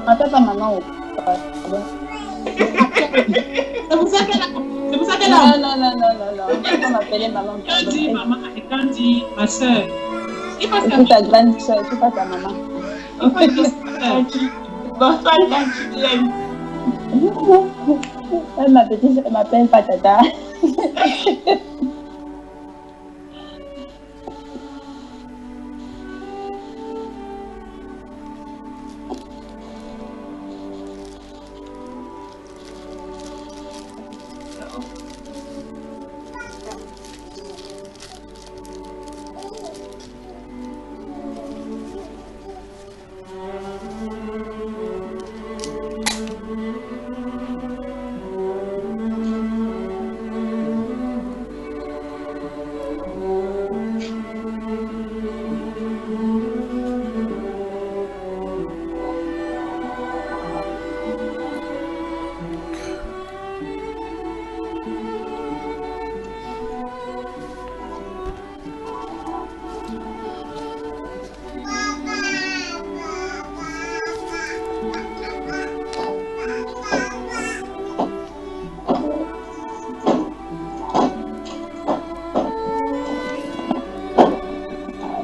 m'appelle pas maman. C'est pour ça qu'elle a. Non. On peut m'appeler maman. Quand dit maman et quand dit ma soeur. C'est ta grande soeur, c'est pas ta maman. Bonsoir, Julienne. Ma petite, elle m'appelle pas Tata.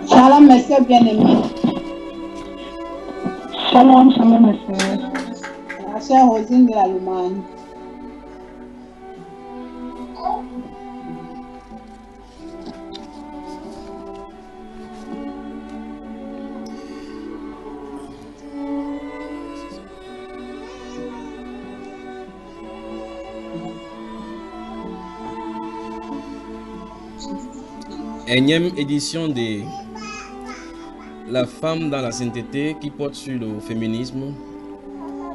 Shalom, mes soeurs bien-aimées. Shalom, mes soeurs. La sœur Rosine de la Loumane. Énième édition de La femme dans la sainteté qui porte sur le féminisme.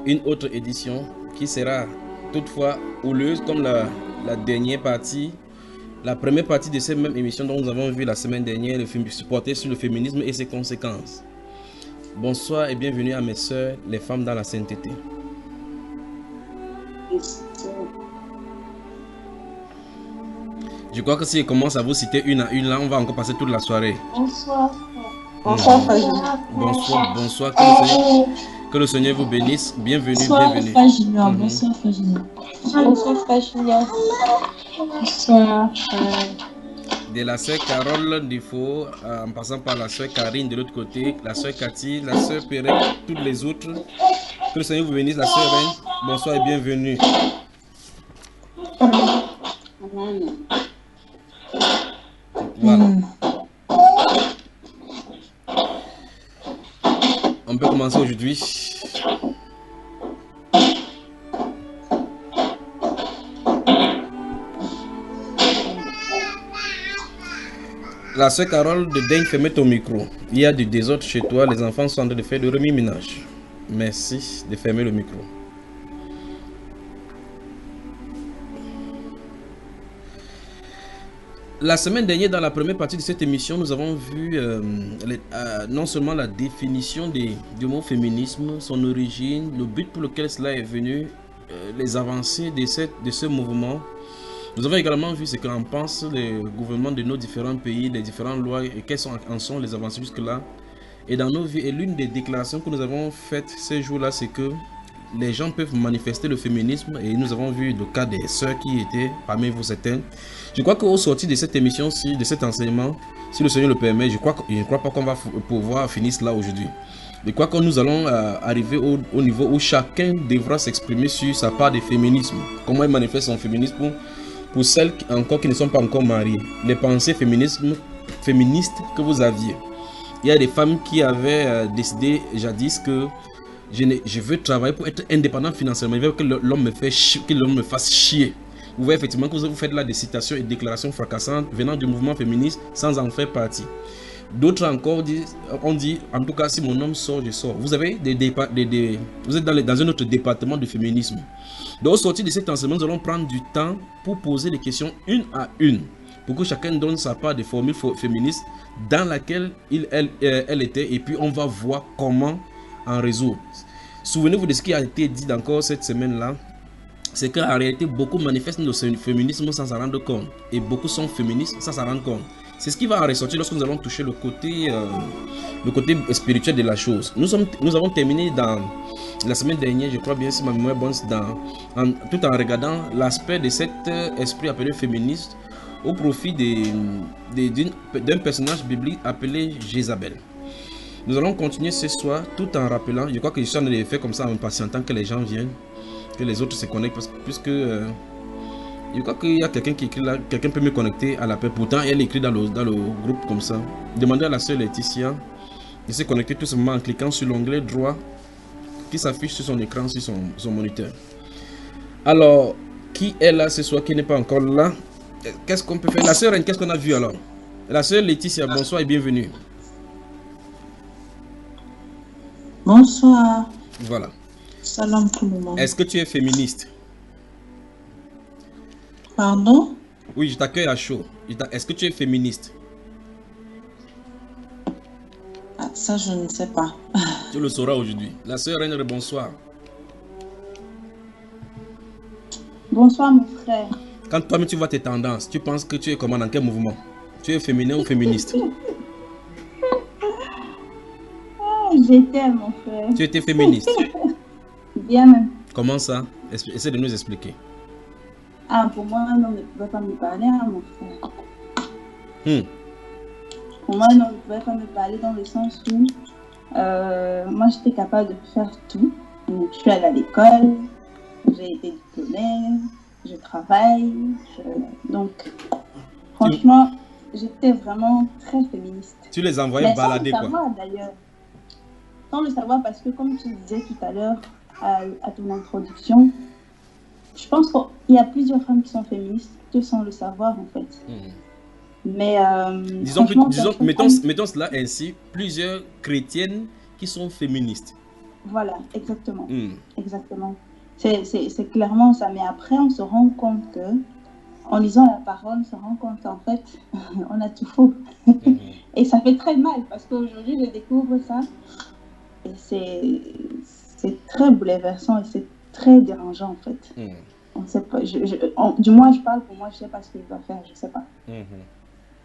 Une autre édition qui sera toutefois houleuse comme la dernière partie. La première partie de cette même émission dont nous avons vu la semaine dernière, le film porté sur le féminisme et ses conséquences. Bonsoir et bienvenue à mes sœurs, les femmes dans la sainteté. Je crois que si je commence à vous citer une à une, là, on va encore passer toute la soirée. Bonsoir. Bonsoir, Frère Junior. Bonsoir. Que le Seigneur vous bénisse. Bienvenue, Bonsoir, bienvenue. Frère Junior. Bonsoir, Frère Junior. Bonsoir, Frère Junior. Bonsoir, De la sœur Carole Dufault, en passant par la sœur Karine de l'autre côté, la sœur Cathy, la sœur Perret, toutes les autres. Que le Seigneur vous bénisse, la sœur Reine. Bonsoir et bienvenue. Voilà. On peut commencer aujourd'hui. La sœur Carole de Daigne, fermez ton micro. Il y a du désordre chez toi, les enfants sont en train de faire le remis-ménage. Merci de fermer le micro. La semaine dernière, dans la première partie de cette émission, nous avons vu non seulement la définition du mot féminisme, son origine, le but pour lequel cela est venu, les avancées de ce mouvement. Nous avons également vu ce qu'en pensent les gouvernements de nos différents pays, les différentes lois et quelles en sont les avancées jusque-là. Et dans nos vies, et l'une des déclarations que nous avons faites ces jours-là, c'est que les gens peuvent manifester le féminisme et nous avons vu le cas des sœurs qui étaient parmi vous certaines. Je crois qu'au sortir de cette émission-ci, de cet enseignement, si le Seigneur le permet, je ne crois pas qu'on va pouvoir finir cela aujourd'hui. Je crois que nous allons arriver au niveau où chacun devra s'exprimer sur sa part de féminisme. Comment il manifeste son féminisme pour celles encore qui ne sont pas encore mariées. Les pensées féministes que vous aviez. Il y a des femmes qui avaient décidé jadis que je veux travailler pour être indépendant financièrement. Je veux que l'homme me fasse chier. Vous voyez effectivement que vous faites là des citations et déclarations fracassantes venant du mouvement féministe sans en faire partie. D'autres encore ont dit, en tout cas si mon homme sort, je sors. Vous avez vous êtes dans un autre département du féminisme. Donc au sortir de cet enseignement, nous allons prendre du temps pour poser les questions une à une. Pour que chacun donne sa part de formule féministe dans laquelle elle était. Et puis on va voir comment en résoudre. Souvenez-vous de ce qui a été dit encore cette semaine-là. C'est qu'en réalité, beaucoup manifestent le féminisme sans s'en rendre compte. Et beaucoup sont féministes sans s'en rendre compte. C'est ce qui va en ressortir lorsque nous allons toucher le côté spirituel de la chose. Nous avons terminé dans la semaine dernière, je crois bien, si ma mémoire est bonne, tout en regardant l'aspect de cet esprit appelé féministe au profit d'un personnage biblique appelé Jézabel. Nous allons continuer ce soir tout en rappelant, je crois que je suis en train de faire comme ça en patientant que les gens viennent, que les autres se connectent, puisque je crois qu'il y a quelqu'un qui écrit là, quelqu'un peut me connecter à l'appel, pourtant elle écrit dans le groupe comme ça. Demandez à la sœur Laetitia de se connecter tout simplement en cliquant sur l'onglet droit qui s'affiche sur son écran, sur son moniteur. Alors, qui est là ce soir, qui n'est pas encore là? Qu'est-ce qu'on peut faire? La sœur Reine, qu'est-ce qu'on a vu alors? La sœur Laetitia, bonsoir et bienvenue. Bonsoir. Voilà. Salam tout le monde. Est-ce que tu es féministe? Pardon? Oui, je t'accueille à chaud. Est-ce que tu es féministe? Ah, ça, je ne sais pas. Tu le sauras aujourd'hui. La sœur Reine, bonsoir. Bonsoir, mon frère. Quand toi-même tu vois tes tendances, tu penses que tu es comment, dans quel mouvement? Tu es féminin ou féministe? J'étais, mon frère. Tu étais féministe? Bien même. Comment ça? Essaie de nous expliquer. Ah, pour moi, un homme ne pouvait pas me parler, hein, mon frère. Pour moi, un homme ne pouvait pas me parler dans le sens où moi, j'étais capable de faire tout. Donc, je suis allée à l'école, j'ai été diplômée, je travaille. Donc, franchement, j'étais vraiment très féministe. Tu les envoyais balader, quoi. Sans le savoir, d'ailleurs. Sans le savoir, parce que comme tu disais tout à l'heure, à ton introduction, je pense qu'il y a plusieurs femmes qui sont féministes que sans le savoir, en fait. Mais mettons cela ainsi, plusieurs chrétiennes qui sont féministes. Voilà, exactement. Exactement. C'est clairement ça. Mais après, on se rend compte que, en lisant la parole, on se rend compte qu'en fait, on a tout faux. Et ça fait très mal, parce qu'aujourd'hui, je découvre ça. Et c'est très bouleversant et c'est très dérangeant, en fait. On sait pas, du moins, je parle pour moi, je ne sais pas ce qu'il va faire, je ne sais pas.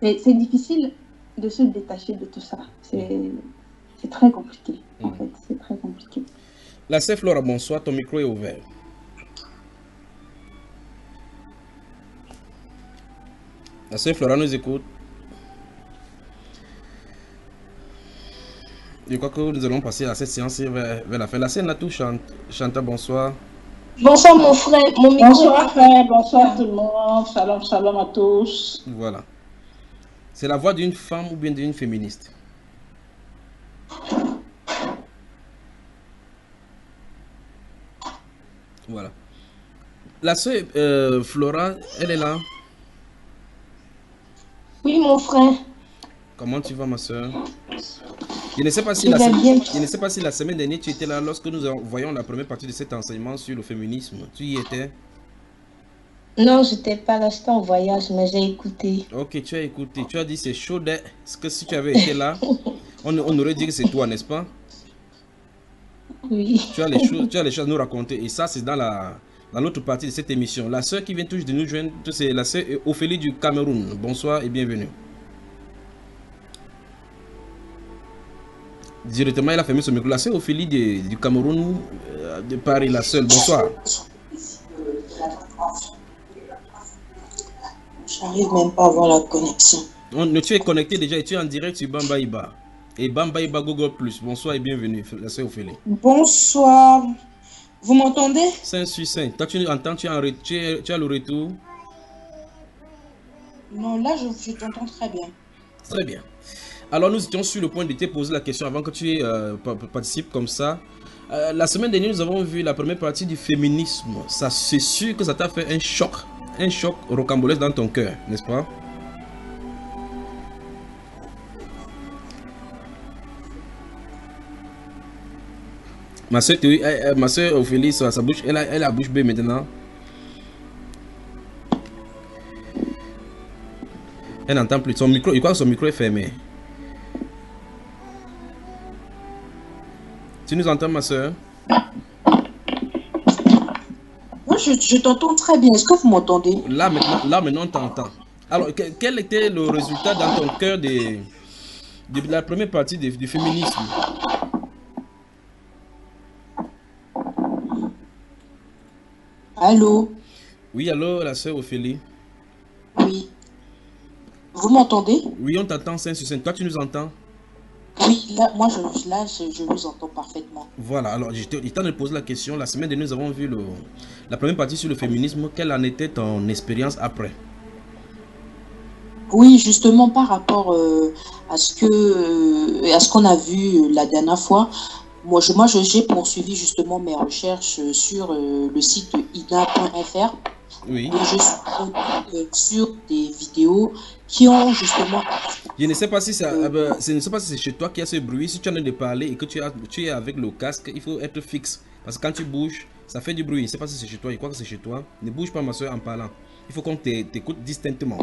C'est difficile de se détacher de tout ça. C'est très compliqué, en fait. C'est très compliqué. La sœur Flora, bonsoir, ton micro est ouvert. La sœur Flora nous écoute. Je crois que nous allons passer à cette séance vers la fin. La sœur Natou Chanta, bonsoir. Bonsoir mon frère, mon micro. Bonsoir frère, bonsoir tout le monde. Salam, salam à tous. Voilà. C'est la voix d'une femme ou bien d'une féministe? Voilà. La sœur Flora, elle est là. Oui mon frère. Comment tu vas ma soeur? Je ne sais pas si la semaine dernière tu étais là lorsque nous voyons la première partie de cet enseignement sur le féminisme. Tu y étais? Non, j'étais pas là, j'étais en voyage, mais j'ai écouté. Ok, tu as écouté. Tu as dit c'est chaud. Est-ce que si tu avais été là, on aurait dit que c'est toi, n'est-ce pas? Oui. Tu as les choses à nous raconter. Et ça, c'est dans l'autre partie de cette émission. La sœur qui vient toujours de nous joindre, c'est la sœur Ophélie du Cameroun. Bonsoir et bienvenue. Directement, elle a fermé son micro. La sœur Ophélie du Cameroun, de Paris, la seule. Bonsoir. J'arrive même pas à voir la connexion. Tu es connecté déjà et tu es en direct sur Bamba Iba. Et Bamba Iba Google Plus. Bonsoir et bienvenue, la sœur Ophélie. Bonsoir. Vous m'entendez? 5 sur 5. Toi, tu entends, tu as le retour? Non, là, je t'entends très bien. Très bien. Alors, nous étions sur le point de te poser la question avant que tu participes comme ça. La semaine dernière, nous avons vu la première partie du féminisme. Ça, c'est sûr que ça t'a fait un choc rocambolesque dans ton cœur, n'est-ce pas? Ma soeur Ophélie, sa bouche, elle a la bouche bée maintenant. Elle n'entend plus. Son micro, il croit que son micro est fermé. Tu nous entends, ma soeur? Moi, je t'entends très bien. Est-ce que vous m'entendez? Là, maintenant, on t'entend. Alors, quel était le résultat dans ton cœur de la première partie du féminisme? Allô? Oui, allô, la sœur Ophélie. Oui. Vous m'entendez? Oui, on t'entend 5 sur 5. Toi, tu nous entends? Oui, là, je vous entends parfaitement. Voilà, alors j'étais en train de poser la question. La semaine dernière, nous avons vu la première partie sur le féminisme. Quelle en était ton expérience après? Oui, justement, par rapport à ce qu'on a vu la dernière fois, j'ai poursuivi justement mes recherches sur le site ina.fr. Oui. Et je suis tombée sur des vidéos qui ont justement... Je ne sais pas si c'est chez toi qu'il y a ce bruit. Si tu en as de parler et que tu es avec le casque, il faut être fixe. Parce que quand tu bouges, ça fait du bruit. Je ne sais pas si c'est chez toi. Je crois que c'est chez toi. Ne bouge pas, ma soeur, en parlant. Il faut qu'on t'écoute distinctement.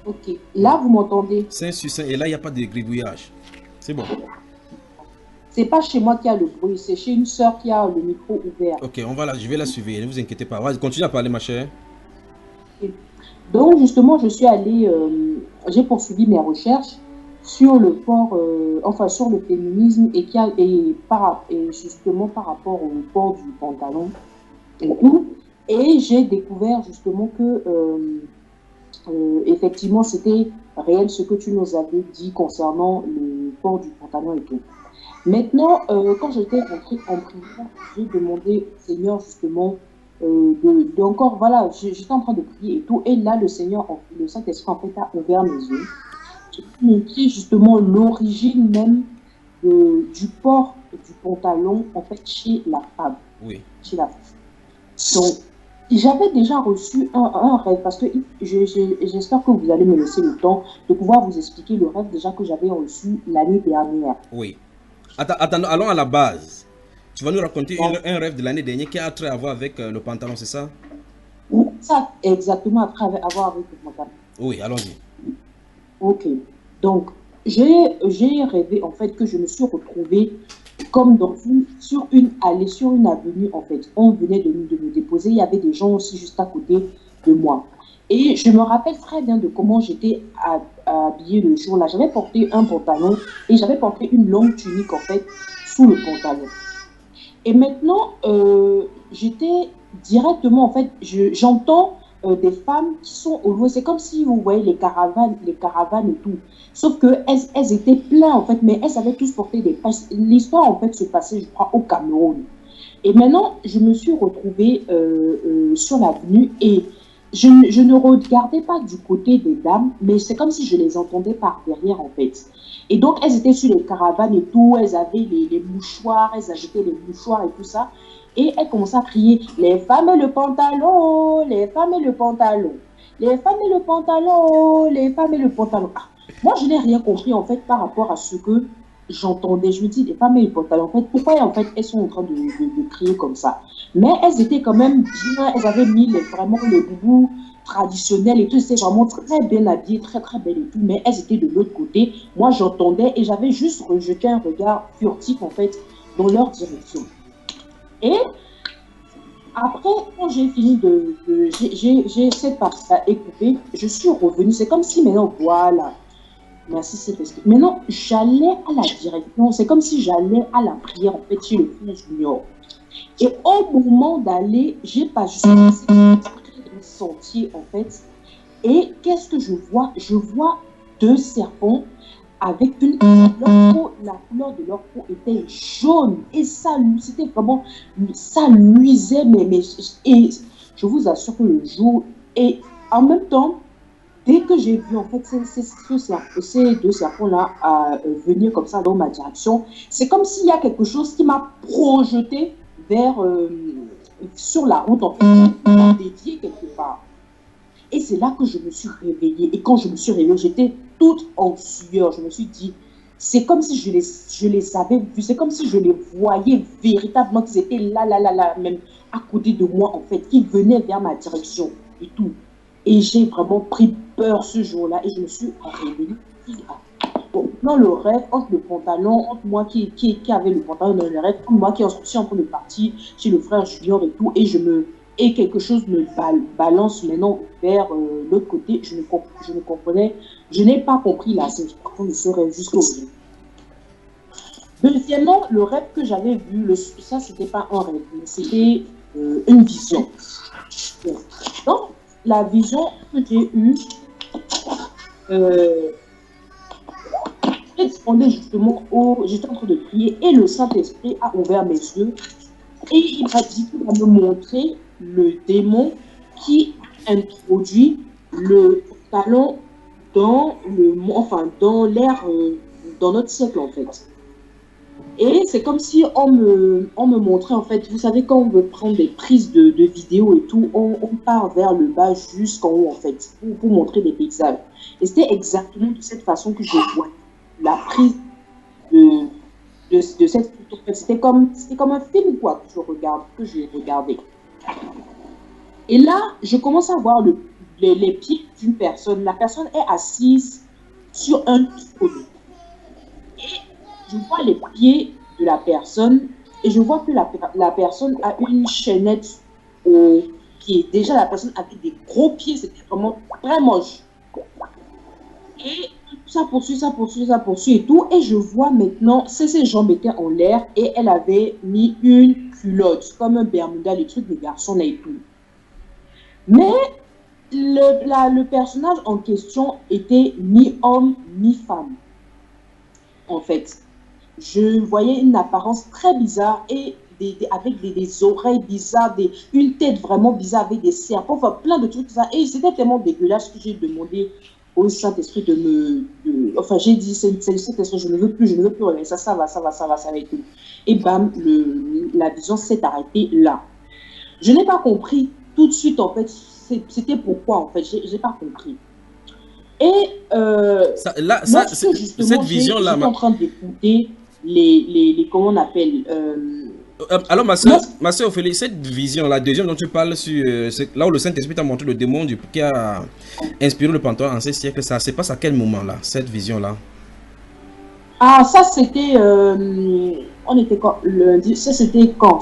Ok. Là, vous m'entendez? 5 sur 5. Et là, il n'y a pas de gribouillage. C'est bon. C'est pas chez moi qui a le bruit. C'est chez une soeur qui a le micro ouvert. Ok, je vais la suivre. Ne vous inquiétez pas. Continue à parler, ma chère. Okay. Donc, justement, je suis allée... j'ai poursuivi mes recherches sur le port, sur le féminisme et justement par rapport au port du pantalon et tout. Et j'ai découvert justement que effectivement c'était réel ce que tu nous avais dit concernant le port du pantalon et tout. Maintenant, quand j'étais rentrée en prière, j'ai demandé au Seigneur justement encore, voilà, j'étais en train de prier et tout. Et là, le Saint-Esprit en fait a ouvert mes yeux. J'ai montré justement l'origine même du port du pantalon en fait chez la femme. Oui. Chez la femme. Donc, j'avais déjà reçu un rêve parce que j'espère que vous allez me laisser le temps de pouvoir vous expliquer le rêve déjà que j'avais reçu l'année dernière. Oui. Attends, allons à la base. Tu vas nous raconter un rêve de l'année dernière qui a trait à voir avec le pantalon, c'est ça? Ça, exactement, à voir avec le pantalon. Oui, allons-y. Ok. Donc, j'ai rêvé, en fait, que je me suis retrouvée comme sur une avenue, en fait. On venait de me déposer. Il y avait des gens aussi juste à côté de moi. Et je me rappelle très bien de comment j'étais habillée le jour-là. J'avais porté un pantalon et j'avais porté une longue tunique, en fait, sous le pantalon. Et maintenant, j'étais directement, en fait, j'entends des femmes qui sont au loin. C'est comme si vous voyez les caravanes et tout. Sauf qu'elles étaient pleines, en fait, mais elles avaient tous porté des passes. L'histoire, en fait, se passait, je crois, au Cameroun. Et maintenant, je me suis retrouvée sur l'avenue et je ne regardais pas du côté des dames, mais c'est comme si je les entendais par derrière, en fait. Et donc, elles étaient sur les caravanes et tout, elles avaient les mouchoirs, elles agitaient les mouchoirs et tout ça. Et elles commençaient à crier « Les femmes et le pantalon, les femmes et le pantalon, les femmes et le pantalon, les femmes et le pantalon. » Moi, je n'ai rien compris, en fait, par rapport à ce que j'entendais. Je me dis « Les femmes et le pantalon, en fait, pourquoi, en fait, elles sont en train de crier comme ça ?» Mais elles étaient quand même bien, elles avaient mis vraiment le boubou traditionnel et tout, c'était vraiment très bien habillé, très très belle et tout, mais elles étaient de l'autre côté. Moi, j'entendais et j'avais juste rejeté un regard furtif, en fait, dans leur direction. Et après, quand j'ai fini j'ai cette partie-là écoupée, je suis revenue. C'est comme si maintenant, voilà. Merci, c'est parce que maintenant, j'allais à la direction. C'est comme si j'allais à la prière, en fait, chez le frère Junior. Et au moment d'aller, j'ai pas juste passé un sentier, en fait. Et qu'est-ce que je vois? Je vois deux serpents avec la couleur de leur peau était jaune et ça, c'était vraiment, ça luisait, et je vous assure que le jour, et en même temps, dès que j'ai vu en fait ces deux serpents-là venir comme ça dans ma direction, c'est comme s'il y a quelque chose qui m'a projeté vers, sur la route, en fait, qui m'a dévié quelque part. Et c'est là que je me suis réveillée. Et quand je me suis réveillée, j'étais toute en sueur. Je me suis dit, c'est comme si je les avais vus. C'est comme si je les voyais véritablement, qu'ils étaient là, même à côté de moi, en fait, qu'ils venaient vers ma direction et tout. Et j'ai vraiment pris peur ce jour-là. Et je me suis réveillée. Bon, dans le rêve, entre le pantalon, entre moi qui avait le pantalon dans le rêve, entre moi qui suis en train de partir chez le frère Junior et tout, et quelque chose me balance maintenant vers l'autre côté. Je ne comprenais, je n'ai pas compris la signification de ce rêve jusqu'au bout. Deuxièmement, le rêve que j'avais vu, ça c'était pas un rêve, mais c'était une vision. Donc, la vision que j'ai eue, j'étais en train de prier et le Saint-Esprit a ouvert mes yeux et il m'a dit qu'il va me montrer le démon qui introduit le talent dans l'ère, dans notre siècle en fait. Et c'est comme si on me montrait en fait, vous savez quand on veut prendre des prises de vidéos et tout, on part vers le bas jusqu'en haut en fait, pour montrer des paysages. Et c'était exactement de cette façon que je vois la prise de cette photo. C'était comme un film quoi, que j'ai regardé. Et là, je commence à voir les pieds d'une personne. La personne est assise sur un trône. Et je vois les pieds de la personne et je vois que la personne a une chaînette au pied. Déjà, la personne avait des gros pieds, c'était vraiment très moche. Et ça poursuit et tout. Et je vois maintenant, ses jambes étaient en l'air et elle avait mis une culotte, comme un bermuda, les trucs des garçons là et tout. Mais le personnage en question était ni homme ni femme. En fait, je voyais une apparence très bizarre et avec des oreilles bizarres, une tête vraiment bizarre avec des serpents, enfin plein de trucs ça. Et c'était tellement dégueulasse que j'ai demandé au Saint-Esprit enfin j'ai dit, c'est le Saint-Esprit, je ne veux plus regarder ça va et tout. Et bam, la vision s'est arrêtée là. Je n'ai pas compris tout de suite en fait, c'était pourquoi en fait, j'ai pas compris. Et cette vision-là, je suis en train d'écouter les comment on appelle alors ma soeur Ophélie, cette vision, la deuxième dont tu parles, là où le Saint-Esprit t'a montré le démon qui a inspiré le panthéon en ces siècles, ça se passe à quel moment là, cette vision-là? Ah, ça c'était, on était quand lundi, ça c'était quand?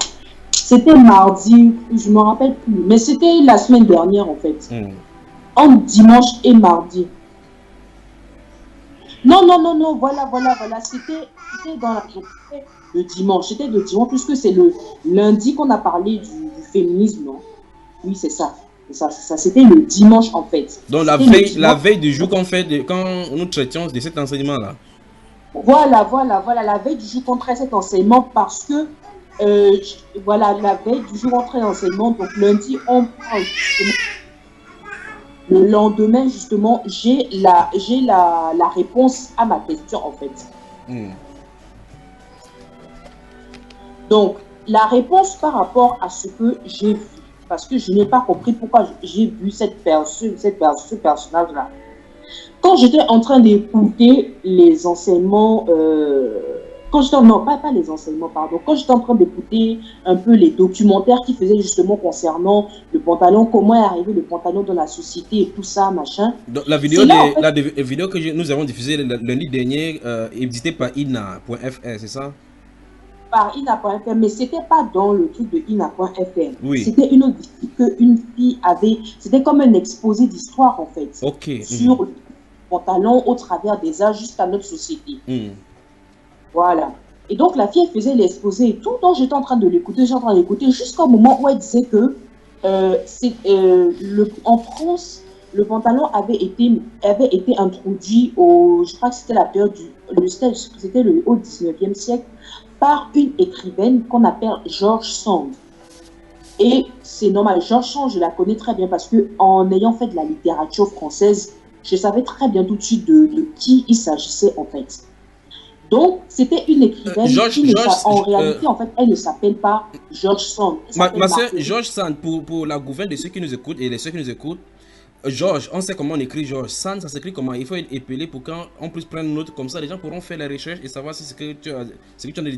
C'était mardi, je me rappelle plus, mais c'était la semaine dernière en fait, entre dimanche et mardi. Non, voilà, c'était dans la journée de dimanche, puisque c'est le lundi qu'on a parlé du féminisme, non? Oui, c'est ça, c'était le dimanche en fait. Donc la veille du jour qu'on fait, quand nous traitions de cet enseignement-là. Voilà, la veille du jour qu'on traite cet enseignement parce que, voilà, la veille du jour qu'on traite l'enseignement, donc lundi, on parle justement. Le lendemain, justement, j'ai la réponse à ma question, en fait. Donc, la réponse par rapport à ce que j'ai vu, parce que je n'ai pas compris pourquoi j'ai vu ce personnage-là. Quand j'étais en train d'écouter les enseignements, quand j'étais en train d'écouter un peu les documentaires qui faisaient justement concernant le pantalon, comment est arrivé le pantalon dans la société et tout ça, machin. Donc, la vidéo que nous avons diffusée lundi dernier, éditée par ina.fr, c'est ça? Par ina.fr, mais c'était pas dans le truc de ina.fr. Oui. C'était une fille avait, c'était comme un exposé d'histoire en fait. Ok. Sur le pantalon au travers des âges jusqu'à notre société. Voilà. Et donc, la fille, elle faisait l'exposé et tout. Donc, j'étais en train de l'écouter, jusqu'au moment où elle disait que en France, le pantalon avait été introduit je crois que c'était la période c'était au 19e siècle, par une écrivaine qu'on appelle George Sand. Et c'est normal, George Sand, je la connais très bien parce que en ayant fait de la littérature française, je savais très bien tout de suite de qui il s'agissait en fait. Donc, c'était une écrivaine en réalité, en fait, elle ne s'appelle pas George Sand. Ma soeur, George Sand, pour la gouverne de ceux qui nous écoutent et de ceux qui nous écoutent, George, on sait comment on écrit George. Sand, ça s'écrit comment? Il faut être épelé pour qu'on puisse prendre une note comme ça. Les gens pourront faire la recherche et savoir si ce que tu as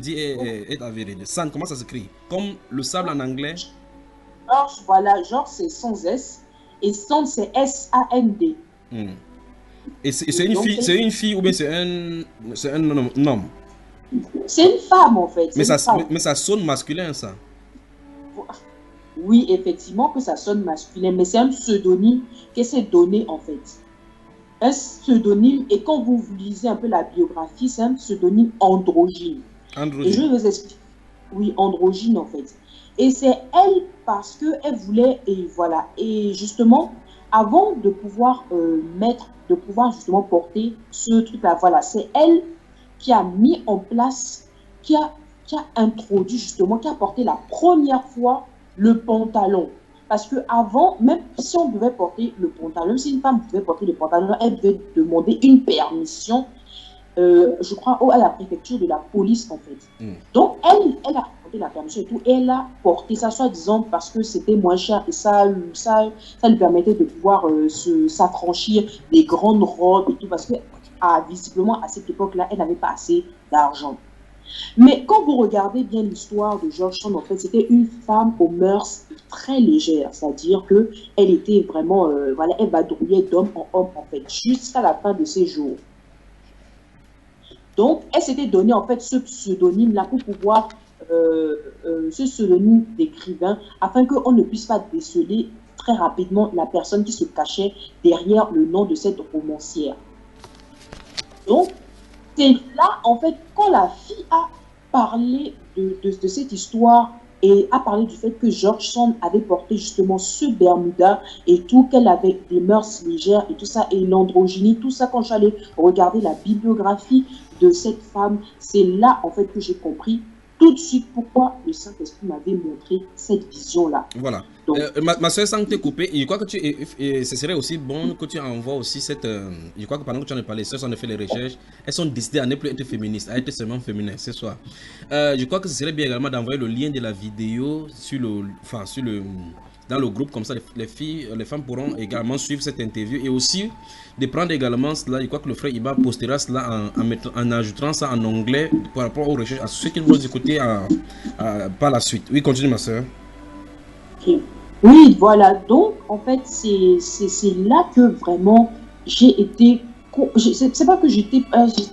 dit est avéré. Sand, comment ça s'écrit? Comme le sable en anglais. George, voilà, George c'est sans S et Sand c'est S-A-N-D. Et c'est une fille ou bien c'est un homme? C'est une femme en fait. Mais ça sonne masculin ça. Oui, effectivement que ça sonne masculin, mais c'est un pseudonyme qui s'est donné en fait. Un pseudonyme, et quand vous lisez un peu la biographie, c'est un pseudonyme androgyne. Et je vais vous expliquer. oui, androgyne en fait. Et c'est elle parce qu'elle voulait, et voilà, et justement, avant de pouvoir justement porter ce truc-là, voilà, c'est elle qui a mis en place, qui a introduit justement, qui a porté la première fois le pantalon. Parce qu'avant, même si on devait porter le pantalon, même si une femme devait porter le pantalon, elle devait demander une permission, je crois, à la préfecture de la police, en fait. Donc, elle a porté la permission et tout, et elle a porté ça, soi-disant, parce que c'était moins cher, et ça lui permettait de pouvoir s'affranchir des grandes robes et tout, parce que, visiblement, à cette époque-là, elle n'avait pas assez d'argent. Mais quand vous regardez bien l'histoire de George Sand, en fait, c'était une femme aux mœurs très légères, c'est-à-dire qu'elle était vraiment, voilà, elle vadrouillait d'homme en homme, en fait, jusqu'à la fin de ses jours. Donc, elle s'était donné, en fait, ce pseudonyme-là pour pouvoir, ce pseudonyme d'écrivain, afin qu'on ne puisse pas déceler très rapidement la personne qui se cachait derrière le nom de cette romancière. Donc, c'est là, en fait, quand la fille a parlé de cette histoire et a parlé du fait que George Sand avait porté justement ce Bermuda et tout, qu'elle avait des mœurs légères et tout ça, et l'androgynie, tout ça, quand j'allais regarder la bibliographie de cette femme, c'est là, en fait, que j'ai compris tout de suite pourquoi le Saint-Esprit m'avait montré cette vision-là. Voilà. Donc, ma soeur, sans te couper, je crois que ce serait aussi bon que tu envoies aussi cette... je crois que pendant que tu en as parlé, les soeurs ont fait les recherches, elles sont décidées à ne plus être féministes, à être seulement féminines ce soir. Je crois que ce serait bien également d'envoyer le lien de la vidéo dans le groupe, comme ça les femmes pourront également suivre cette interview, et aussi de prendre également cela. Je crois que le frère Iba postera cela en ajoutant ça en anglais par rapport aux recherches, à ceux qui vont écouter par la suite. Oui, continue ma soeur. Okay. Oui, voilà. Donc, en fait, c'est là que vraiment j'ai été... C'est pas que j'étais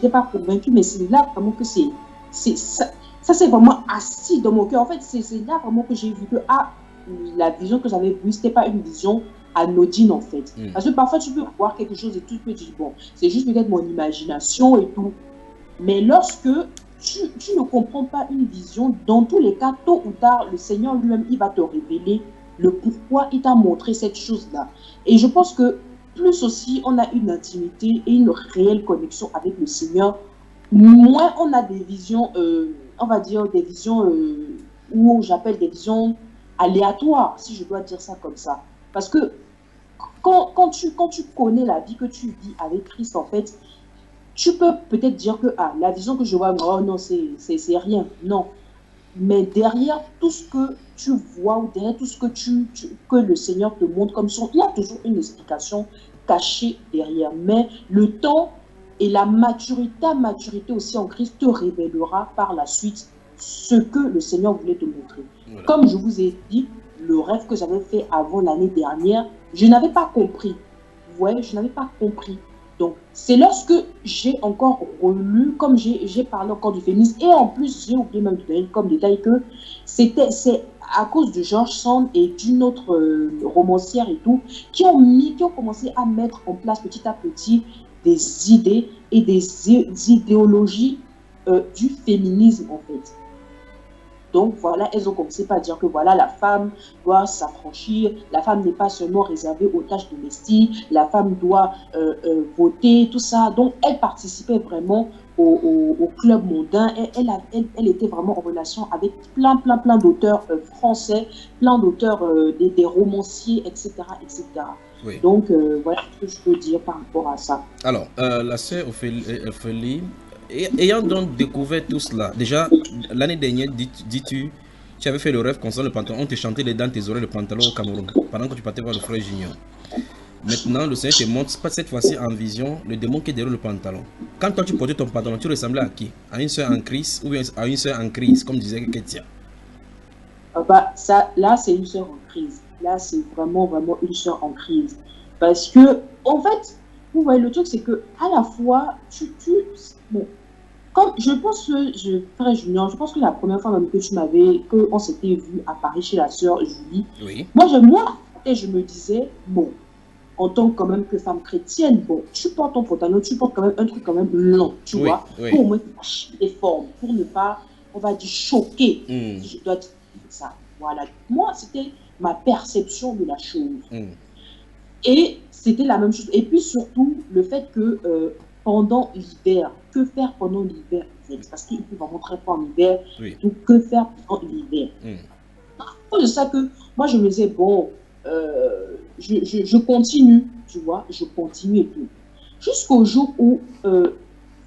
pas convaincue, mais c'est là vraiment que ça c'est vraiment assis dans mon cœur. En fait, c'est là vraiment que j'ai vu que la vision que j'avais vue, c'était pas une vision anodine, en fait. Parce que parfois, tu peux voir quelque chose et tout, tu peux dire, bon, c'est juste peut-être mon imagination et tout. Mais lorsque tu ne comprends pas une vision, dans tous les cas, tôt ou tard, le Seigneur lui-même, il va te révéler le pourquoi il t'a montré cette chose-là. Et je pense que plus aussi on a une intimité et une réelle connexion avec le Seigneur, moins on a des visions, on va dire des visions, où j'appelle des visions aléatoires, si je dois dire ça comme ça. Parce que quand tu connais la vie que tu vis avec Christ, en fait, tu peux peut-être dire que la vision que je vois, oh non, c'est rien. Non. Mais derrière tout ce que tu vois, ou derrière tout ce que le Seigneur te montre comme son, il y a toujours une explication cachée derrière. Mais le temps et ta maturité aussi en Christ te révélera par la suite ce que le Seigneur voulait te montrer. Voilà. Comme je vous ai dit, le rêve que j'avais fait avant l'année dernière, je n'avais pas compris. Ouais, je n'avais pas compris. Donc, c'est lorsque j'ai encore relu, comme j'ai parlé encore du féminisme, et en plus, j'ai oublié même de donner comme détail que c'est à cause de George Sand et d'une autre romancière et tout, qui ont commencé à mettre en place petit à petit des idées et des idéologies du féminisme, en fait. Donc voilà, elles ont commencé par dire que voilà, la femme doit s'affranchir, la femme n'est pas seulement réservée aux tâches domestiques, la femme doit voter, tout ça. Donc elles participaient vraiment au club mondain. Et elle était vraiment en relation avec plein d'auteurs français, plein d'auteurs, des romanciers, etc. etc. Oui. Donc voilà ce que je peux dire par rapport à ça. Alors, la sœur Ophélie, ayant donc découvert tout cela, déjà l'année dernière, dis-tu, tu avais fait le rêve concernant le pantalon, on te chantait dans tes oreilles le pantalon au Cameroun, pendant que tu partais voir le frère Junior. Maintenant, le Seigneur te montre, pas cette fois-ci en vision, le démon qui est derrière le pantalon. Quand toi tu portais ton pantalon, tu ressemblais à qui? À une soeur en crise ou bien à une soeur en crise, comme disait Ketia? Là, c'est une soeur en crise. Là, c'est vraiment une soeur en crise. Parce que, en fait, vous voyez, le truc, c'est que à la fois, bon, comme je pense que, frère Junior, je pense que la première fois même qu'on s'était vu à Paris chez la sœur Julie, oui. Moi, je me disais, bon, en tant que, quand même que femme chrétienne, bon, tu portes ton pantalon, tu portes quand même un truc quand même long, tu vois, pour au moins cacher tes formes, pour ne pas on va dire, choqué. Si je dois dire ça. Voilà. Moi, c'était ma perception de la chose. Et c'était la même chose. Et puis surtout, le fait que pendant l'hiver, que faire pendant l'hiver? Parce qu'il peut vraiment très fort en hiver. Donc, que faire pendant l'hiver? C'est ça que moi, je me disais, bon, je continue, tu vois, je continue et tout. Jusqu'au jour où,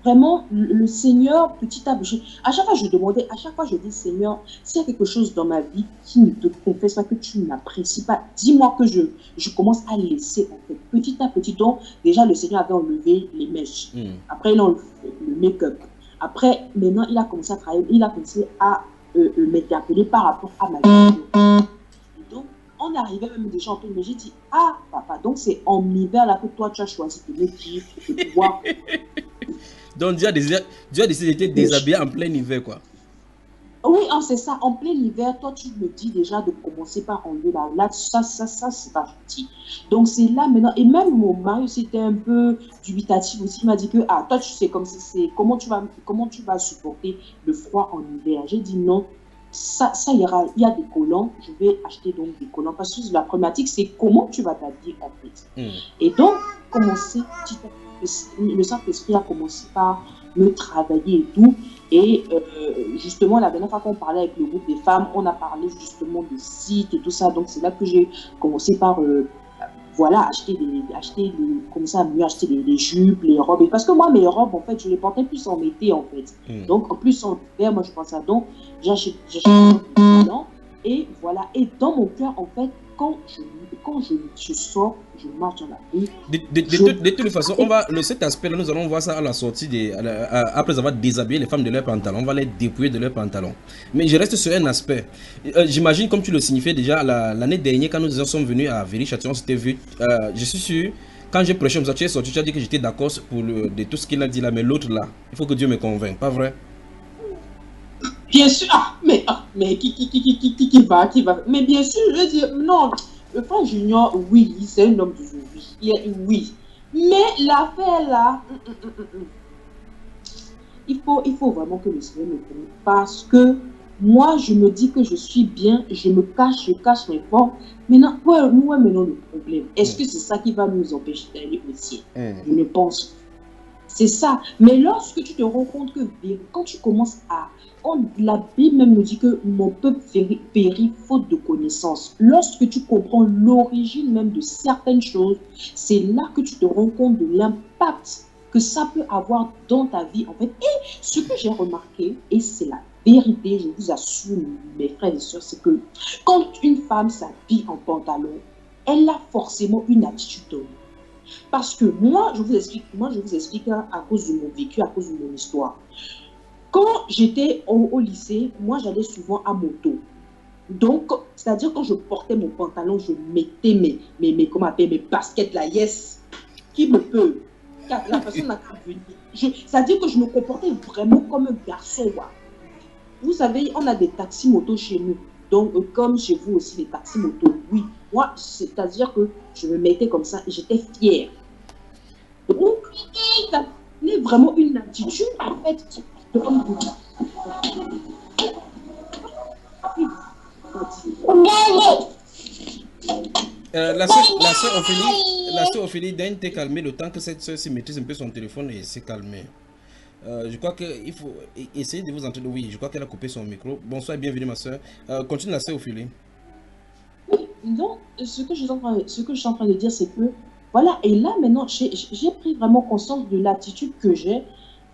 vraiment, le Seigneur, petit à petit, à chaque fois, je demandais, à chaque fois, je dis, Seigneur, s'il y a quelque chose dans ma vie qui ne te confesse pas, que tu n'apprécies pas, dis-moi que je commence à laisser, en fait, petit à petit. Donc, déjà, le Seigneur avait enlevé les mèches. Après, il a enlevé le make-up. Après, maintenant, il a commencé à travailler, il a commencé à m'interpeller par rapport à ma vie. Et donc, on arrivait même déjà en train de me dire, ah, papa, donc c'est en hiver là que toi, tu as choisi de me dire, de pouvoir... Donc, Dieu a décidé de te déshabiller en plein hiver, quoi. Oui, c'est ça. En plein hiver, toi, tu me dis déjà de commencer par enlever là. Ça, c'est pas gentil. Donc, c'est là maintenant. Et même mon mari aussi était un peu dubitatif aussi. Il m'a dit que, ah, toi, tu sais comme c'est comment tu vas supporter le froid en hiver. J'ai dit non. Ça ira. Il y a des collants. Je vais acheter donc des collants. Parce que la problématique, c'est comment tu vas t'habiller en fait. Et donc, commencer petit à petit. Le Saint-Esprit a commencé par me travailler et tout. Et justement, la dernière fois qu'on parlait avec le groupe des femmes, on a parlé justement de sites et tout ça. Donc, c'est là que j'ai commencé par, voilà, commencer à mieux acheter les jupes, les robes. Et parce que moi, mes robes, en fait, je les portais plus en été, en fait. Donc, en plus, en hiver, moi, je pense à donc, j'achète des talents. Et voilà. Et dans mon cœur, en fait, quand je sors, je marche dans la rue. De toute façon, cet aspect-là, nous allons voir ça à la sortie, après avoir déshabillé les femmes de leurs pantalons. On va les dépouiller de leurs pantalons. Mais je reste sur un aspect. J'imagine, comme tu le signifiais déjà, l'année dernière, quand nous sommes venus à Viry-Châtillon, on s'était vu. Je suis sûr, quand j'ai prêché, tu es sorti, tu as dit que j'étais d'accord de tout ce qu'il a dit là, mais l'autre là, il faut que Dieu me convainque, pas vrai? Bien sûr, mais qui va, mais bien sûr, je veux dire, non, le frère Junior, oui, c'est un homme d'aujourd'hui, oui, mais l'affaire là, il faut vraiment que le Seigneur me connaisse, parce que moi, je me dis que je suis bien, je cache mes formes, maintenant, maintenant le problème, est-ce que c'est ça qui va nous empêcher d'aller au ciel? Je ne pense pas. C'est ça. Mais lorsque tu te rends compte que quand tu commences à... la Bible même nous dit que mon peuple périt faute de connaissance. Lorsque tu comprends l'origine même de certaines choses, c'est là que tu te rends compte de l'impact que ça peut avoir dans ta vie en fait. Et ce que j'ai remarqué, et c'est la vérité, je vous assure mes frères et sœurs, c'est que quand une femme s'habille en pantalon, elle a forcément une attitude donnée. Parce que moi, je vous explique à cause de mon vécu, à cause de mon histoire. Quand j'étais au lycée, moi, j'allais souvent à moto. Donc, c'est-à-dire quand je portais mon pantalon, je mettais mes baskets, la yes, qui me peut. La personne n'a qu'à venir. C'est-à-dire que je me comportais vraiment comme un garçon. Ouais. Vous savez, on a des taxis motos chez nous. Donc, comme chez vous aussi, les taxis motos, oui. Moi, c'est-à-dire que je me mettais comme ça et j'étais fière. Donc, ça donnait vraiment une attitude, en fait, de l'homme. La sœur Ophélie, Daine t'est calmée le temps que cette sœur se maîtrise un peu son téléphone et s'est calmée. Je crois qu'il faut essayer de vous entendre. Oui, je crois qu'elle a coupé son micro. Bonsoir et bienvenue ma soeur. Continue la sœur Ophélie. Donc, ce que je suis en train de dire, c'est que, voilà, et là maintenant, j'ai pris vraiment conscience de l'attitude que j'ai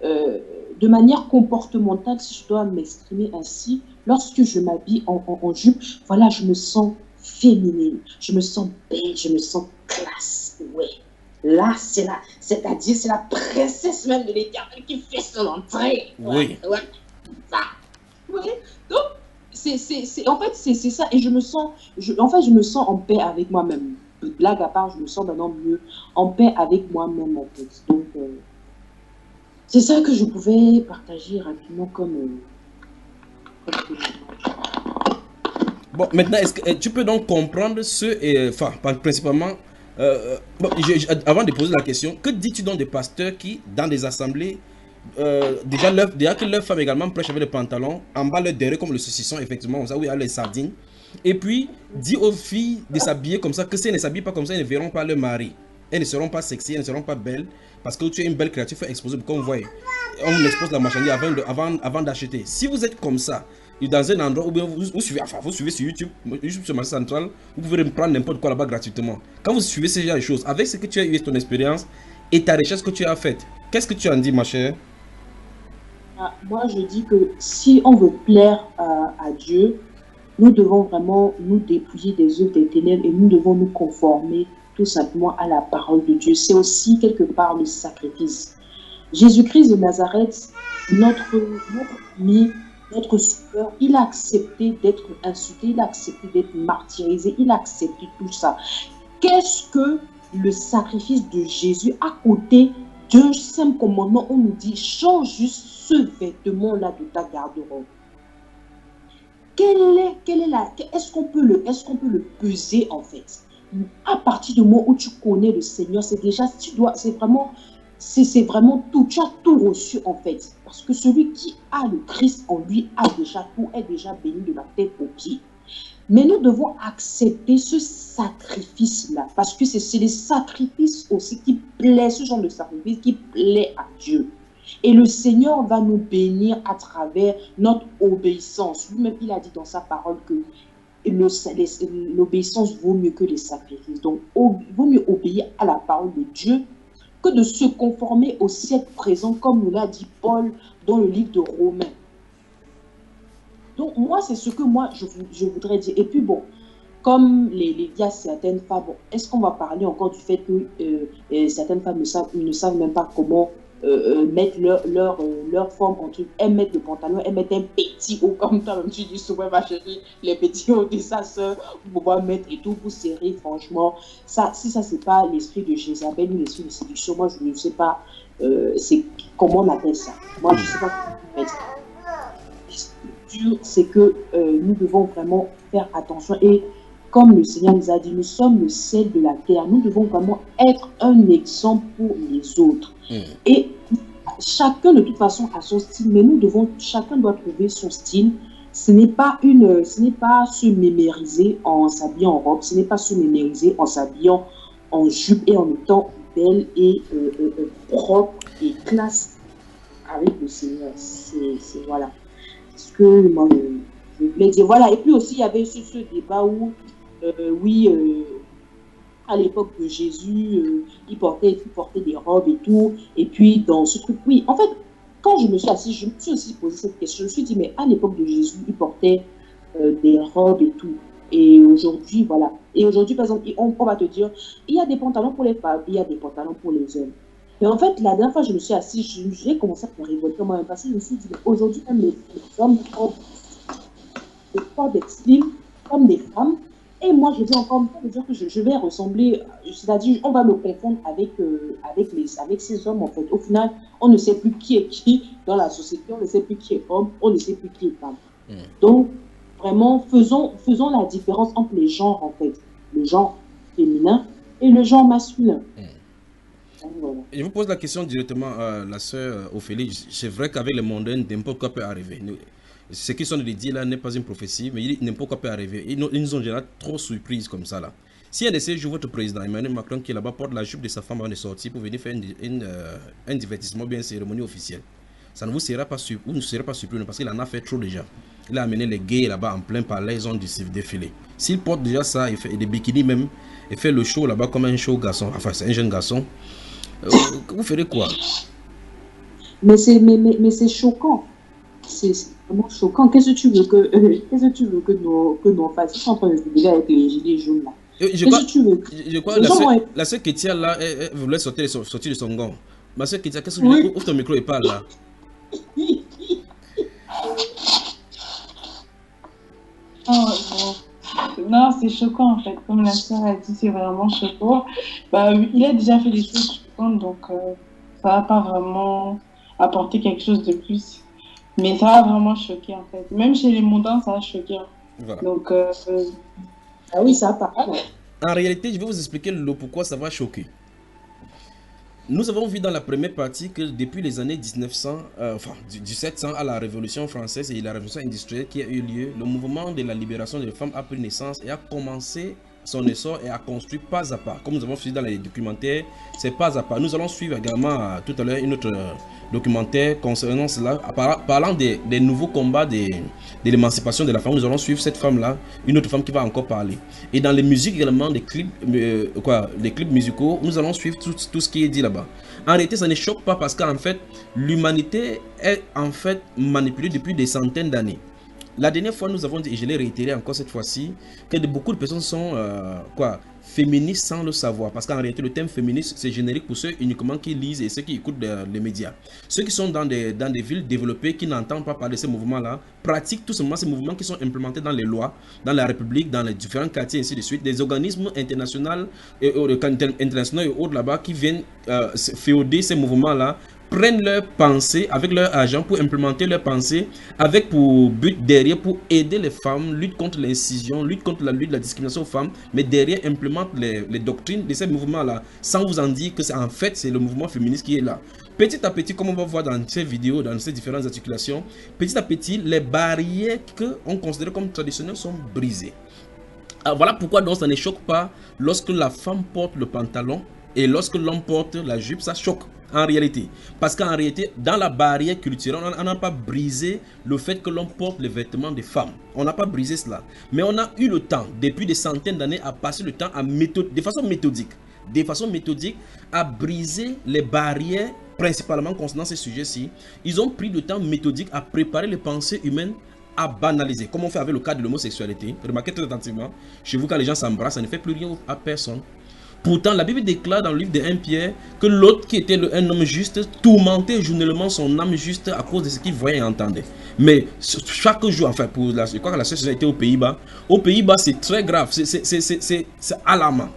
de manière comportementale, si je dois m'exprimer ainsi, lorsque je m'habille en jupe, voilà, je me sens féminine, je me sens belle, je me sens classe, ouais. Là, c'est-à-dire, c'est la princesse même de l'Éternel qui fait son entrée. Oui. Ouais, ça. Oui. Donc, en fait, c'est ça. Et je me sens en paix avec moi-même. Blague à part, je me sens maintenant mieux en paix avec moi-même, en fait. Donc, c'est ça que je pouvais partager rapidement comme Bon, maintenant, est-ce que tu peux donc comprendre principalement, avant de poser la question, que dis-tu donc des pasteurs qui, dans des assemblées, déjà que leurs femmes également prêchent avec le pantalon, en bas leur derrière comme le saucisson, effectivement, comme ça, où il y a les sardines. Et puis, dit aux filles de s'habiller comme ça, que si elles ne s'habillent pas comme ça, elles ne verront pas leur mari. Elles ne seront pas sexy, elles ne seront pas belles. Parce que tu es une belle créature, il faut exposer, comme vous voyez. On expose la marchandise avant d'acheter. Si vous êtes comme ça, dans un endroit où vous suivez sur YouTube, sur Marché Central, vous pouvez prendre n'importe quoi là-bas gratuitement. Quand vous suivez ces genre de choses, avec ce que tu as eu, ton expérience et ta recherche que tu as faite, qu'est-ce que tu en dis, ma chère? Moi, je dis que si on veut plaire à Dieu, nous devons vraiment nous dépouiller des œuvres des ténèbres et nous devons nous conformer tout simplement à la parole de Dieu. C'est aussi quelque part le sacrifice. Jésus-Christ de Nazareth, notre ami, notre sauveur, il a accepté d'être insulté, il a accepté d'être martyrisé, il a accepté tout ça. Qu'est-ce que le sacrifice de Jésus à côté d'un simple commandement? On nous dit, change juste ce vêtement-là de ta garde-robe. Est-ce qu'on peut le peser en fait? À partir du moment où tu connais le Seigneur, c'est déjà, c'est vraiment tout, tu as tout reçu en fait. Parce que celui qui a le Christ en lui a déjà tout, est déjà béni de la tête aux pieds. Mais nous devons accepter ce sacrifice-là, parce que c'est les sacrifices aussi qui plaisent, ce genre de sacrifice qui plaît à Dieu. Et le Seigneur va nous bénir à travers notre obéissance. Lui-même, il a dit dans sa parole que l'obéissance vaut mieux que les sacrifices. Donc, il vaut mieux obéir à la parole de Dieu que de se conformer au siècle présent, comme nous l'a dit Paul dans le livre de Romains. Donc, moi, c'est ce que je voudrais dire. Et puis, bon, comme il y a certaines femmes, bon, est-ce qu'on va parler encore du fait que certaines femmes ne savent même pas comment mettre leur forme en truc. Elles mettent le pantalon, elles mettent un petit haut, comme toi, même tu dis souvent, ma chérie, les petits hauts de sa soeur, pour pouvoir mettre et tout, pour serrer, franchement. Si ça, c'est pas l'esprit de Jézabel ou l'esprit de séduction, moi, je ne sais pas comment on appelle ça. Moi, je ne sais pas comment on appelle ça. C'est que nous devons vraiment faire attention et comme le Seigneur nous a dit, nous sommes le sel de la terre, nous devons vraiment être un exemple pour les autres. Et chacun de toute façon a son style, mais chacun doit trouver son style. Ce n'est pas se mémériser en s'habillant en robe, ce n'est pas se mémériser en s'habillant en jupe et en étant belle et propre et classe avec le Seigneur. C'est voilà ce que moi je voulais dire. Voilà, et puis aussi il y avait ce débat où à l'époque de Jésus, il portait des robes et tout. Et puis, dans ce truc, oui, en fait, quand je me suis assise, je me suis aussi posé cette question. Je me suis dit, mais à l'époque de Jésus, il portait des robes et tout. Et aujourd'hui, voilà. Et aujourd'hui, par exemple, on va te dire, il y a des pantalons pour les femmes, il y a des pantalons pour les hommes. Et en fait, la dernière fois, je me suis assise, j'ai commencé à me révolter moi-même parce que je me suis dit, aujourd'hui, même les hommes portent des styles comme des femmes. Et moi, je vais encore me dire que je vais ressembler, c'est-à-dire, on va me confondre avec ces hommes, en fait. Au final, on ne sait plus qui est qui dans la société, on ne sait plus qui est homme, on ne sait plus qui est femme. Donc, vraiment, faisons la différence entre les genres, en fait. Le genre féminin et le genre masculin. Donc, voilà. Je vous pose la question directement à la sœur Ophélie. C'est vrai qu'avec les mondains, n'importe quoi peut arriver. Ce qu'ils sont de dire là n'est pas une prophétie, mais n'importe quoi peut arriver. Ils nous ont déjà trop surprises comme ça là. Si un de ces jours, votre président Emmanuel Macron qui est là-bas porte la jupe de sa femme avant de sortir pour venir faire un divertissement, bien une cérémonie officielle, ça ne vous sera pas surpris, vous ne serez pas surpris parce qu'il en a fait trop déjà. Il a amené les gays là-bas en plein palais, ils ont défilé. S'il porte déjà ça, il fait des bikinis même, et fait le show là-bas comme un show garçon, enfin c'est un jeune garçon, vous ferez quoi? Mais c'est choquant. C'est vraiment choquant. Qu'est-ce que tu veux que nous fassions? Ils sont en train de se dégager avec les gilets jaunes là. Je crois la sœur Kétia là, elle voulait sortir de son gant. Ma sœur Kétia, qu'est-ce que tu veux? Ouvre ton micro et parle là. Non, c'est choquant en fait. Comme la sœur a dit, c'est vraiment choquant. Bah, il a déjà fait des choses choquantes, donc ça va pas vraiment apporter quelque chose de plus. Mais ça va vraiment choquer en fait. Même chez les mondains, ça va choquer. Voilà. Donc, ah oui, ça va pas. En réalité, je vais vous expliquer pourquoi ça va choquer. nous avons vu dans la première partie que depuis les années 1900, enfin du 1700 à la Révolution française et la Révolution industrielle qui a eu lieu, le mouvement de la libération des femmes a pris naissance et a commencé son essor et a construit pas à pas. Comme nous avons vu dans les documentaires, c'est pas à pas. Nous allons suivre également tout à l'heure une autre documentaire concernant cela, parlant des nouveaux combats de l'émancipation de la femme. Nous allons suivre cette femme-là, une autre femme qui va encore parler. Et dans les musiques également, des clips, les clips musicaux, nous allons suivre tout ce qui est dit là-bas. En réalité, ça ne choque pas parce qu'en fait, l'humanité est en fait manipulée depuis des centaines d'années. La dernière fois, nous avons dit, et je l'ai réitéré encore cette fois-ci, que beaucoup de personnes sont féministes sans le savoir. Parce qu'en réalité, le thème féministe, c'est générique pour ceux uniquement qui lisent et ceux qui écoutent les médias. Ceux qui sont dans des villes développées, qui n'entendent pas parler de ces mouvements-là, pratiquent tout simplement ces mouvements qui sont implémentés dans les lois, dans la République, dans les différents quartiers, et ainsi de suite. Des organismes internationaux et autres là-bas qui viennent féoder ces mouvements-là, prennent leurs pensées avec leur argent pour implémenter leurs pensées avec pour but derrière pour aider les femmes, lutte contre l'incision, lutte contre la discrimination aux femmes, mais derrière implémentent les doctrines de ces mouvements-là sans vous en dire que c'est en fait c'est le mouvement féministe qui est là. Petit à petit, comme on va voir dans ces vidéos, dans ces différentes articulations, petit à petit, les barrières qu'on considère comme traditionnelles sont brisées. Alors voilà pourquoi donc ça ne choque pas lorsque la femme porte le pantalon et lorsque l'homme porte la jupe, ça choque. En réalité, parce qu'en réalité, dans la barrière culturelle, on n'a pas brisé le fait que l'on porte les vêtements des femmes. On n'a pas brisé cela. Mais on a eu le temps, depuis des centaines d'années, à passer le temps de façon méthodique, à briser les barrières, principalement concernant ces sujets-ci. Ils ont pris le temps méthodique à préparer les pensées humaines à banaliser, comme on fait avec le cas de l'homosexualité. Remarquez très attentivement, chez vous, quand les gens s'embrassent, ça ne fait plus rien à personne. Pourtant, la Bible déclare dans le livre de 1 Pierre que l'autre qui était un homme juste tourmentait journellement son âme juste à cause de ce qu'il voyait et entendait. Mais chaque jour, enfin, je crois que la situation était aux Pays-Bas. Aux Pays-Bas, c'est très grave, c'est alarmant.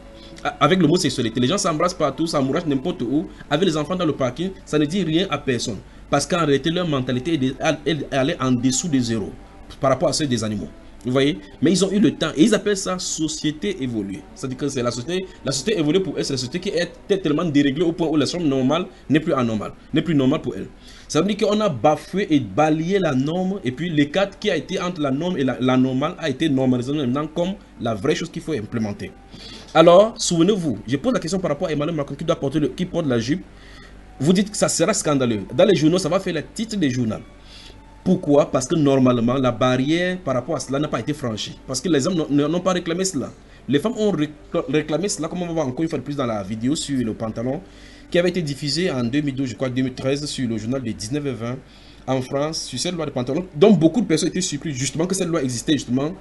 Avec l'homosexualité, les gens s'embrassent partout, s'amourachent n'importe où, avec les enfants dans le parking, ça ne dit rien à personne. Parce qu'en réalité, leur mentalité est allée en dessous de zéro par rapport à celle des animaux. Vous voyez, mais ils ont eu le temps et ils appellent ça société évoluée. C'est-à-dire que c'est la société évoluée pour eux, c'est la société qui est tellement déréglée au point où la norme normale n'est plus anormale, n'est plus normale pour elle. Ça veut dire qu'on a bafoué et balayé la norme et puis l'écart qui a été entre la norme et la normale a été normalisé maintenant comme la vraie chose qu'il faut implémenter. Alors, souvenez-vous, je pose la question par rapport à Emmanuel Macron qui porte la jupe. Vous dites que ça sera scandaleux. Dans les journaux, ça va faire le titre des journaux. Pourquoi? Parce que normalement, la barrière par rapport à cela n'a pas été franchie. Parce que les hommes n'ont pas réclamé cela. Les femmes ont réclamé cela, comme on va voir encore une fois de plus dans la vidéo sur le pantalon, qui avait été diffusée en 2012, je crois 2013, sur le journal de 19 et 20 en France, sur cette loi de pantalon, dont beaucoup de personnes étaient surprises justement que cette loi existait justement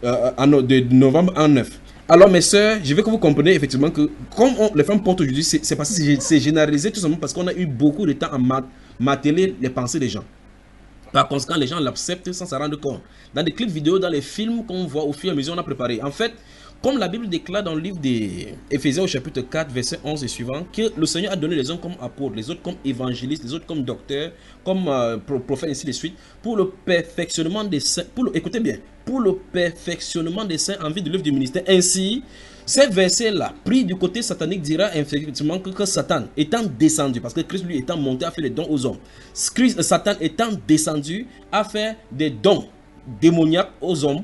de novembre en 9. Alors mes soeurs, je veux que vous compreniez effectivement que comme les femmes portent aujourd'hui, c'est parce que c'est généralisé tout simplement parce qu'on a eu beaucoup de temps à marteler les pensées des gens. Par conséquent, les gens l'acceptent sans s'en rendre compte. Dans des clips vidéo, dans les films qu'on voit au fur et à mesure, on a préparé. En fait, comme la Bible déclare dans le livre d'Éphésiens au chapitre 4, verset 11 et suivant, que le Seigneur a donné les uns comme apôtres, les autres comme évangélistes, les autres comme docteurs, comme prophètes, ainsi de suite, pour le perfectionnement des saints. Écoutez bien, pour le perfectionnement des saints en vue de l'œuvre du ministère. Ainsi, ces versets-là, pris du côté satanique, dira effectivement que Satan étant descendu, parce que Christ lui étant monté a fait les dons aux hommes. Satan étant descendu a fait des dons démoniaques aux hommes.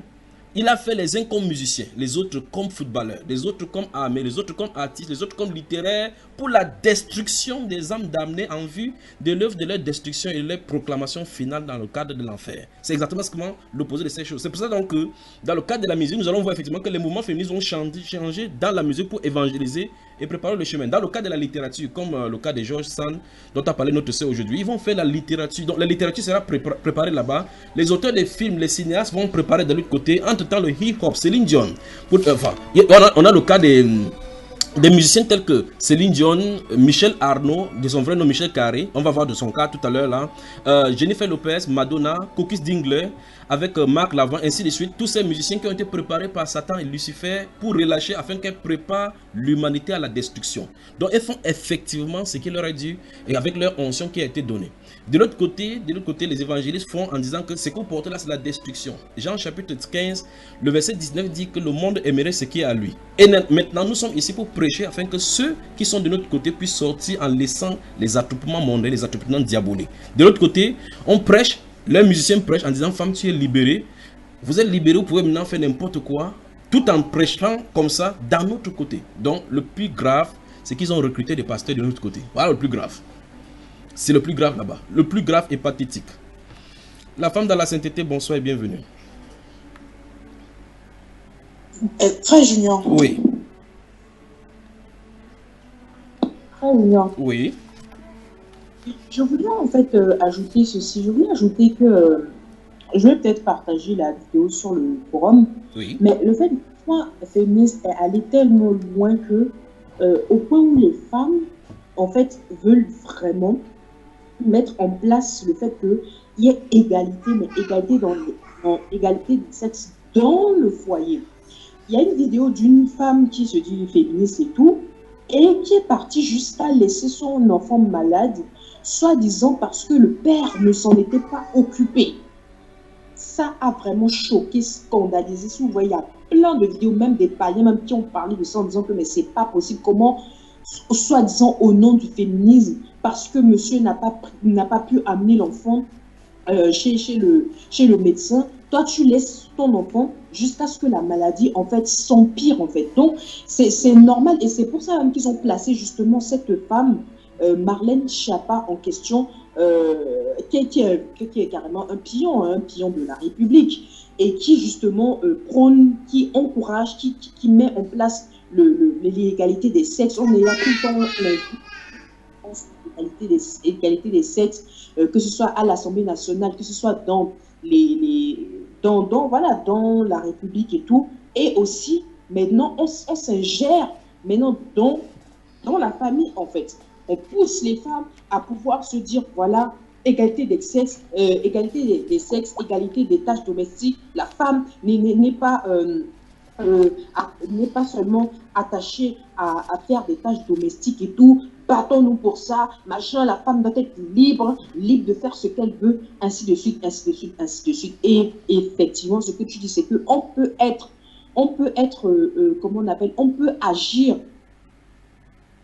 Il a fait les uns comme musiciens, les autres comme footballeurs, les autres comme armés, les autres comme artistes, les autres comme littéraires, pour la destruction des âmes damnées en vue de l'œuvre de leur destruction et de leur proclamation finale dans le cadre de l'enfer. C'est exactement l'opposé de ces choses. C'est pour ça donc que dans le cadre de la musique, nous allons voir effectivement que les mouvements féministes vont changer dans la musique pour évangéliser et préparer le chemin. Dans le cas de la littérature, comme le cas de George Sand, dont a parlé notre sœur aujourd'hui, ils vont faire la littérature. Donc la littérature sera préparée là-bas. Les auteurs des films, les cinéastes vont préparer de l'autre côté. Entre-temps, le hip-hop, Céline Dion. On a le cas des musiciens tels que Céline Dion, Michel Arnaud, de son vrai nom Michel Carré, on va voir de son cas tout à l'heure là, Jennifer Lopez, Madonna, Cookies Dingler, avec Marc Lavoine, ainsi de suite, tous ces musiciens qui ont été préparés par Satan et Lucifer pour relâcher afin qu'elles préparent l'humanité à la destruction. Donc elles font effectivement ce qu'il leur a dit et avec leur onction qui a été donnée. De l'autre côté, les évangélistes font en disant que ce que vous portez là, c'est la destruction. Jean chapitre 15, le verset 19 dit que le monde aimerait ce qui est à lui. Et maintenant, nous sommes ici pour prêcher afin que ceux qui sont de notre côté puissent sortir en laissant les attroupements mondains, les attroupements diaboliques. De l'autre côté, on prêche, les musiciens prêchent en disant, femme, tu es libérée. Vous êtes libérée, vous pouvez maintenant faire n'importe quoi, tout en prêchant comme ça d'un autre côté. Donc, le plus grave, c'est qu'ils ont recruté des pasteurs de notre côté. Voilà le plus grave. C'est le plus grave là-bas. Le plus grave est pathétique. La femme dans la sainteté, bonsoir et bienvenue. Frère Junior. Oui. Frère Junior. Oui. Je voulais en fait ajouter ceci. Je voulais ajouter que je vais peut-être partager la vidéo sur le forum. Oui. Mais le fait que moi, féministe est allé tellement loin que au point où les femmes en fait veulent vraiment mettre en place le fait qu'il y ait égalité, mais égalité de sexe dans le foyer. Il y a une vidéo d'une femme qui se dit féministe et tout, et qui est partie jusqu'à laisser son enfant malade, soi-disant parce que le père ne s'en était pas occupé. Ça a vraiment choqué, scandalisé. Si vous voyez, il y a plein de vidéos, même des païens, même qui ont parlé de ça en disant que mais c'est pas possible. Comment, soi-disant au nom du féminisme, parce que monsieur n'a pas pu amener l'enfant chez le médecin, toi tu laisses ton enfant jusqu'à ce que la maladie en fait s'empire en fait. Donc c'est normal et c'est pour ça même qu'ils ont placé justement cette femme Marlène Schiappa en question, qui est carrément un pion de la République et qui justement prône, qui encourage, qui met en place l'égalité des sexes. On est là tout le temps, l'égalité des sexes, que ce soit à l'Assemblée nationale, que ce soit dans dans la République et tout, et aussi maintenant on s'ingère maintenant dans la famille en fait. On pousse les femmes à pouvoir se dire voilà, égalité des sexes, égalité des tâches domestiques. La femme n'est pas seulement attachée à faire des tâches domestiques et tout. Battons-nous pour ça, machin, la femme doit être libre de faire ce qu'elle veut, ainsi de suite, ainsi de suite, ainsi de suite. Et effectivement, ce que tu dis, c'est qu'on peut être, comment on appelle, on peut agir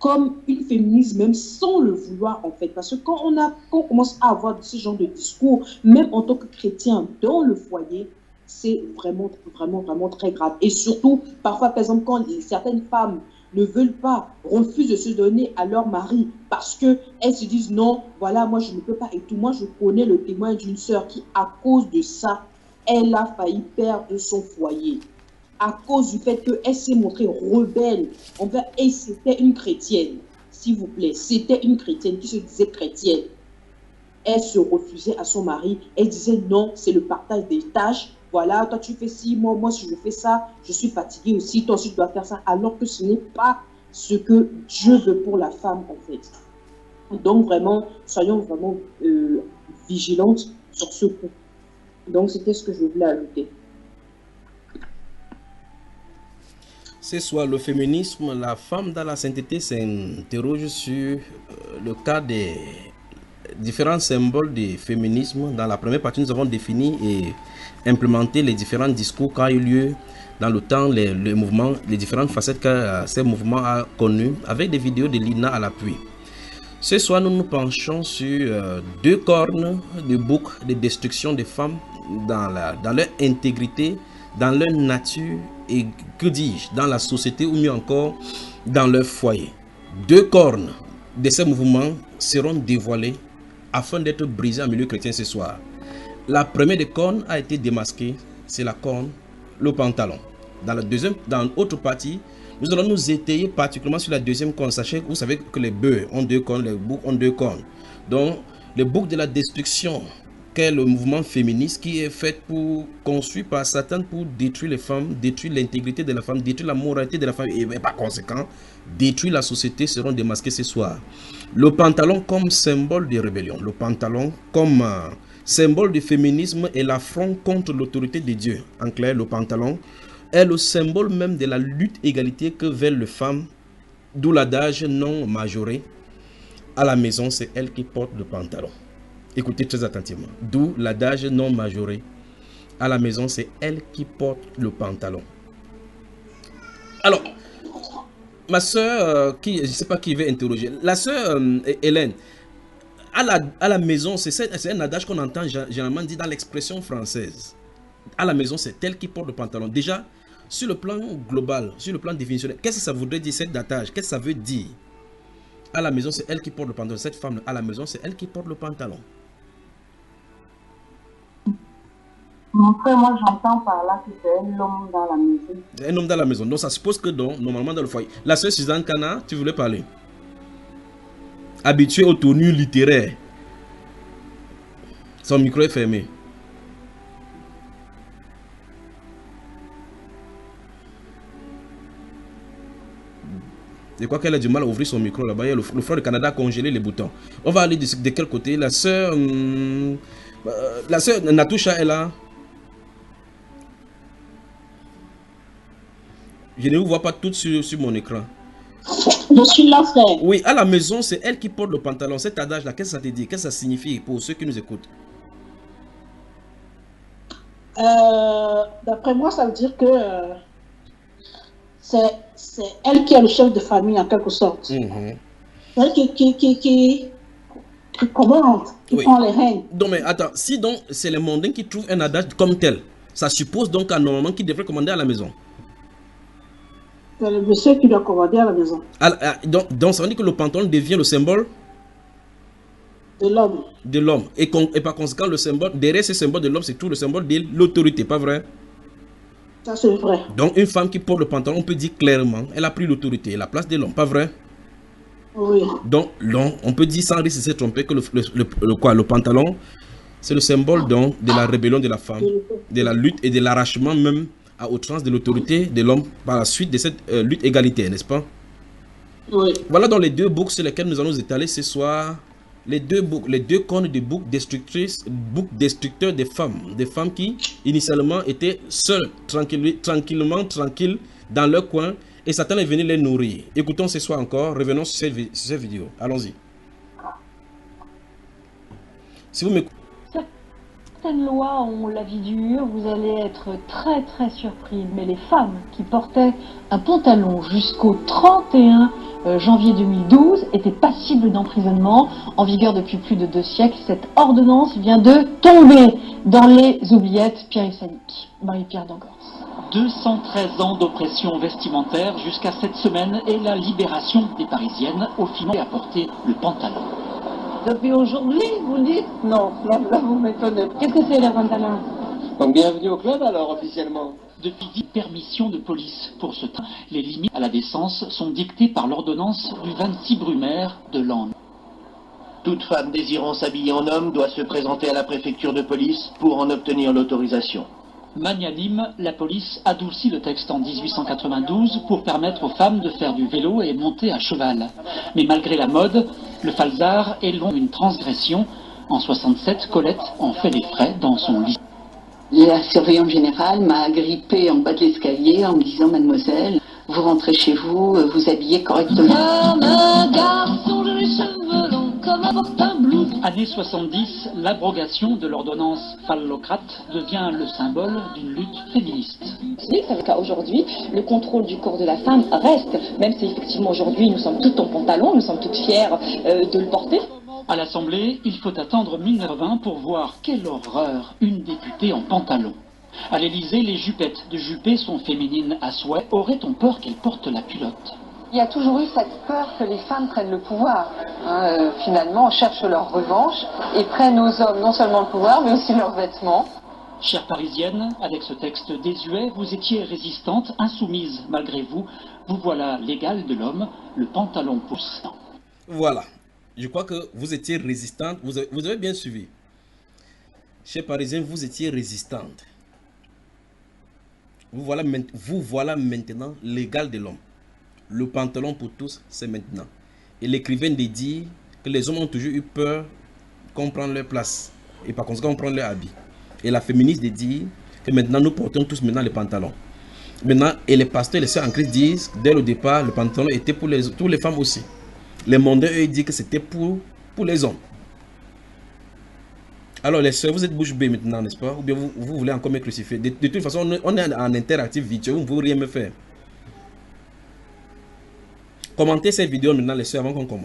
comme une féministe, même sans le vouloir, en fait. Parce que quand on commence à avoir ce genre de discours, même en tant que chrétien dans le foyer, c'est vraiment, vraiment, vraiment très grave. Et surtout, parfois, par exemple, quand certaines femmes ne veulent pas, refusent de se donner à leur mari parce qu'elles se disent non, voilà, moi je ne peux pas et tout. Moi je connais le témoin d'une sœur qui, à cause de ça, elle a failli perdre son foyer. À cause du fait qu'elle s'est montrée rebelle envers, et c'était une chrétienne, s'il vous plaît, c'était une chrétienne qui se disait chrétienne. Elle se refusait à son mari, elle disait non, c'est le partage des tâches. Voilà, toi tu fais ci, moi si je fais ça, je suis fatiguée aussi, toi aussi tu dois faire ça, alors que ce n'est pas ce que Dieu veut pour la femme en fait. Donc vraiment, soyons vraiment vigilantes sur ce coup. Donc c'était ce que je voulais ajouter. Ce soir, le féminisme, la femme dans la sainteté s'interroge sur le cas des différents symboles du féminisme. Dans la première partie, nous avons défini et implémenté les différents discours qui ont eu lieu dans le temps, les mouvements, les différentes facettes que ces mouvements ont connues, avec des vidéos de Lina à l'appui. Ce soir, nous nous penchons sur deux cornes de bouc de destruction des femmes dans leur intégrité, dans leur nature et, que dis-je, dans la société ou mieux encore, dans leur foyer. Deux cornes de ces mouvements seront dévoilées afin d'être brisées en milieu chrétien ce soir. La première des cornes a été démasquée, c'est la corne, le pantalon. Dans l'autre partie, nous allons nous étayer particulièrement sur la deuxième corne. Sachez que vous savez que les bœufs ont deux cornes, les boucs ont deux cornes. Donc, le bouc de la destruction, qu'est le mouvement féministe qui est fait pour, construit par Satan pour détruire les femmes, détruire l'intégrité de la femme, détruire la moralité de la femme et par conséquent, détruire la société, seront démasqués ce soir. Le pantalon comme symbole de rébellion, le pantalon comme symbole du féminisme et l'affront contre l'autorité de Dieu. En clair, le pantalon est le symbole même de la lutte égalité que veulent les femmes, d'où l'adage non majoré. À la maison, c'est elle qui porte le pantalon. Écoutez très attentivement. D'où l'adage non majoré. À la maison, c'est elle qui porte le pantalon. Alors, ma soeur, je ne sais pas qui veut interroger. La soeur Hélène, à la maison, c'est un adage qu'on entend généralement dit dans l'expression française. À la maison, c'est elle qui porte le pantalon. Déjà, sur le plan global, sur le plan définitionnel, qu'est-ce que ça voudrait dire cet adage? Qu'est-ce que ça veut dire? À la maison, c'est elle qui porte le pantalon. Cette femme, à la maison, c'est elle qui porte le pantalon. Mon frère, moi j'entends par là que c'est un homme dans la maison. Un homme dans la maison. Donc ça suppose que normalement dans le foyer. La soeur Suzanne Kana, tu voulais parler? Habituée aux tenues littéraires. Son micro est fermé. Je crois qu'elle a du mal à ouvrir son micro là-bas. Le front du Canada a congelé les boutons. On va aller de quel côté? La soeur Natoucha est là. Je ne vous vois pas toutes sur mon écran. Je suis là, frère. Oui, à la maison, c'est elle qui porte le pantalon. Cet adage-là, qu'est-ce que ça te dit? Qu'est-ce que ça signifie pour ceux qui nous écoutent? D'après moi, ça veut dire que c'est elle qui est le chef de famille en quelque sorte. Elle qui commande, qui prend les rênes. Donc, mais attends, si donc c'est les mondains qui trouvent un adage comme tel, ça suppose donc à normalement qui devrait commander à la maison. C'est le monsieur qui doit commander à la maison. Donc ça veut dire que le pantalon devient le symbole de l'homme. De l'homme. Et par conséquent, le symbole, derrière ce symbole de l'homme, c'est tout le symbole de l'autorité, pas vrai? Ça, c'est vrai. Donc, une femme qui porte le pantalon, on peut dire clairement, elle a pris l'autorité, la place de l'homme, pas vrai? Oui. Donc, on peut dire sans risque de se tromper que le pantalon, c'est le symbole donc, de la rébellion de la femme, de la lutte et de l'arrachement même à outrance de l'autorité de l'homme par la suite de cette lutte égalitaire, n'est-ce pas? Oui. Voilà dans les deux boucs sur lesquels nous allons nous étaler ce soir. Les deux cornes de boucs destructeurs des femmes qui initialement étaient seules, tranquilles dans leur coin, et Satan est venu les nourrir. Écoutons ce soir encore, revenons sur cette vidéo. Allons-y. Si vous m'écoutez. Certaines lois ont la vie dure, vous allez être très très surpris, mais les femmes qui portaient un pantalon jusqu'au 31 janvier 2012 étaient passibles d'emprisonnement, en vigueur depuis plus de 2 siècles. Cette ordonnance vient de tomber dans les oubliettes. Pierre Sanic, Marie-Pierre Dangors. 213 ans d'oppression vestimentaire jusqu'à cette semaine et la libération des Parisiennes au final à porter le pantalon. Depuis aujourd'hui, vous dites? Non, là vous m'étonnez. Qu'est-ce que c'est le pantalon? Donc bienvenue au club alors officiellement. Depuis 10 permissions de police pour ce temps, les limites à la décence sont dictées par l'ordonnance du 26 Brumaire de l'an. Toute femme désirant s'habiller en homme doit se présenter à la préfecture de police pour en obtenir l'autorisation. Magnanime, la police adoucit le texte en 1892 pour permettre aux femmes de faire du vélo et monter à cheval. Mais malgré la mode, le falzar est loin d'une transgression. En 67, Colette en fait les frais dans son lit. La surveillante générale m'a agrippée en bas de l'escalier en me disant « Mademoiselle, vous rentrez chez vous, vous habillez correctement. » Comme un garçon, j'ai les cheveux longs comme un porte-blouse. Année 70, l'abrogation de l'ordonnance phallocrate devient le symbole d'une lutte féministe. C'est qu'aujourd'hui, le contrôle du corps de la femme reste, même si effectivement aujourd'hui nous sommes toutes en pantalon, nous sommes toutes fières de le porter. À l'Assemblée, il faut attendre 1920 pour voir quelle horreur, une députée en pantalon. À l'Élysée, les jupettes de Juppé sont féminines à souhait. Aurait-on peur qu'elles portent la culotte? Il y a toujours eu cette peur que les femmes prennent le pouvoir. Finalement, cherchent leur revanche et prennent aux hommes non seulement le pouvoir, mais aussi leurs vêtements. Chère Parisienne, avec ce texte désuet, vous étiez résistante, insoumise malgré vous. Vous voilà l'égal de l'homme, le pantalon pousse. Voilà. Je crois que vous étiez résistante. Vous avez bien suivi. Chers Parisiens, vous étiez résistante. Vous voilà maintenant l'égal de l'homme. Le pantalon pour tous, c'est maintenant. Et l'écrivaine dit que les hommes ont toujours eu peur qu'on prenne leur place. Et par conséquent, on prend leur habit. Et la féministe dit que maintenant, nous portons tous maintenant les pantalons. Maintenant, et les pasteurs et les sœurs en Christ disent que dès le départ, le pantalon était pour les, les femmes aussi. Les mondains, eux, disent que c'était pour les hommes. Alors les sœurs, vous êtes bouche bée maintenant, n'est-ce pas? Ou bien vous voulez encore me crucifier? De toute façon, on est en interactif virtuel, vous ne pouvez rien me faire. Commentez cette vidéo maintenant, les sœurs, avant qu'on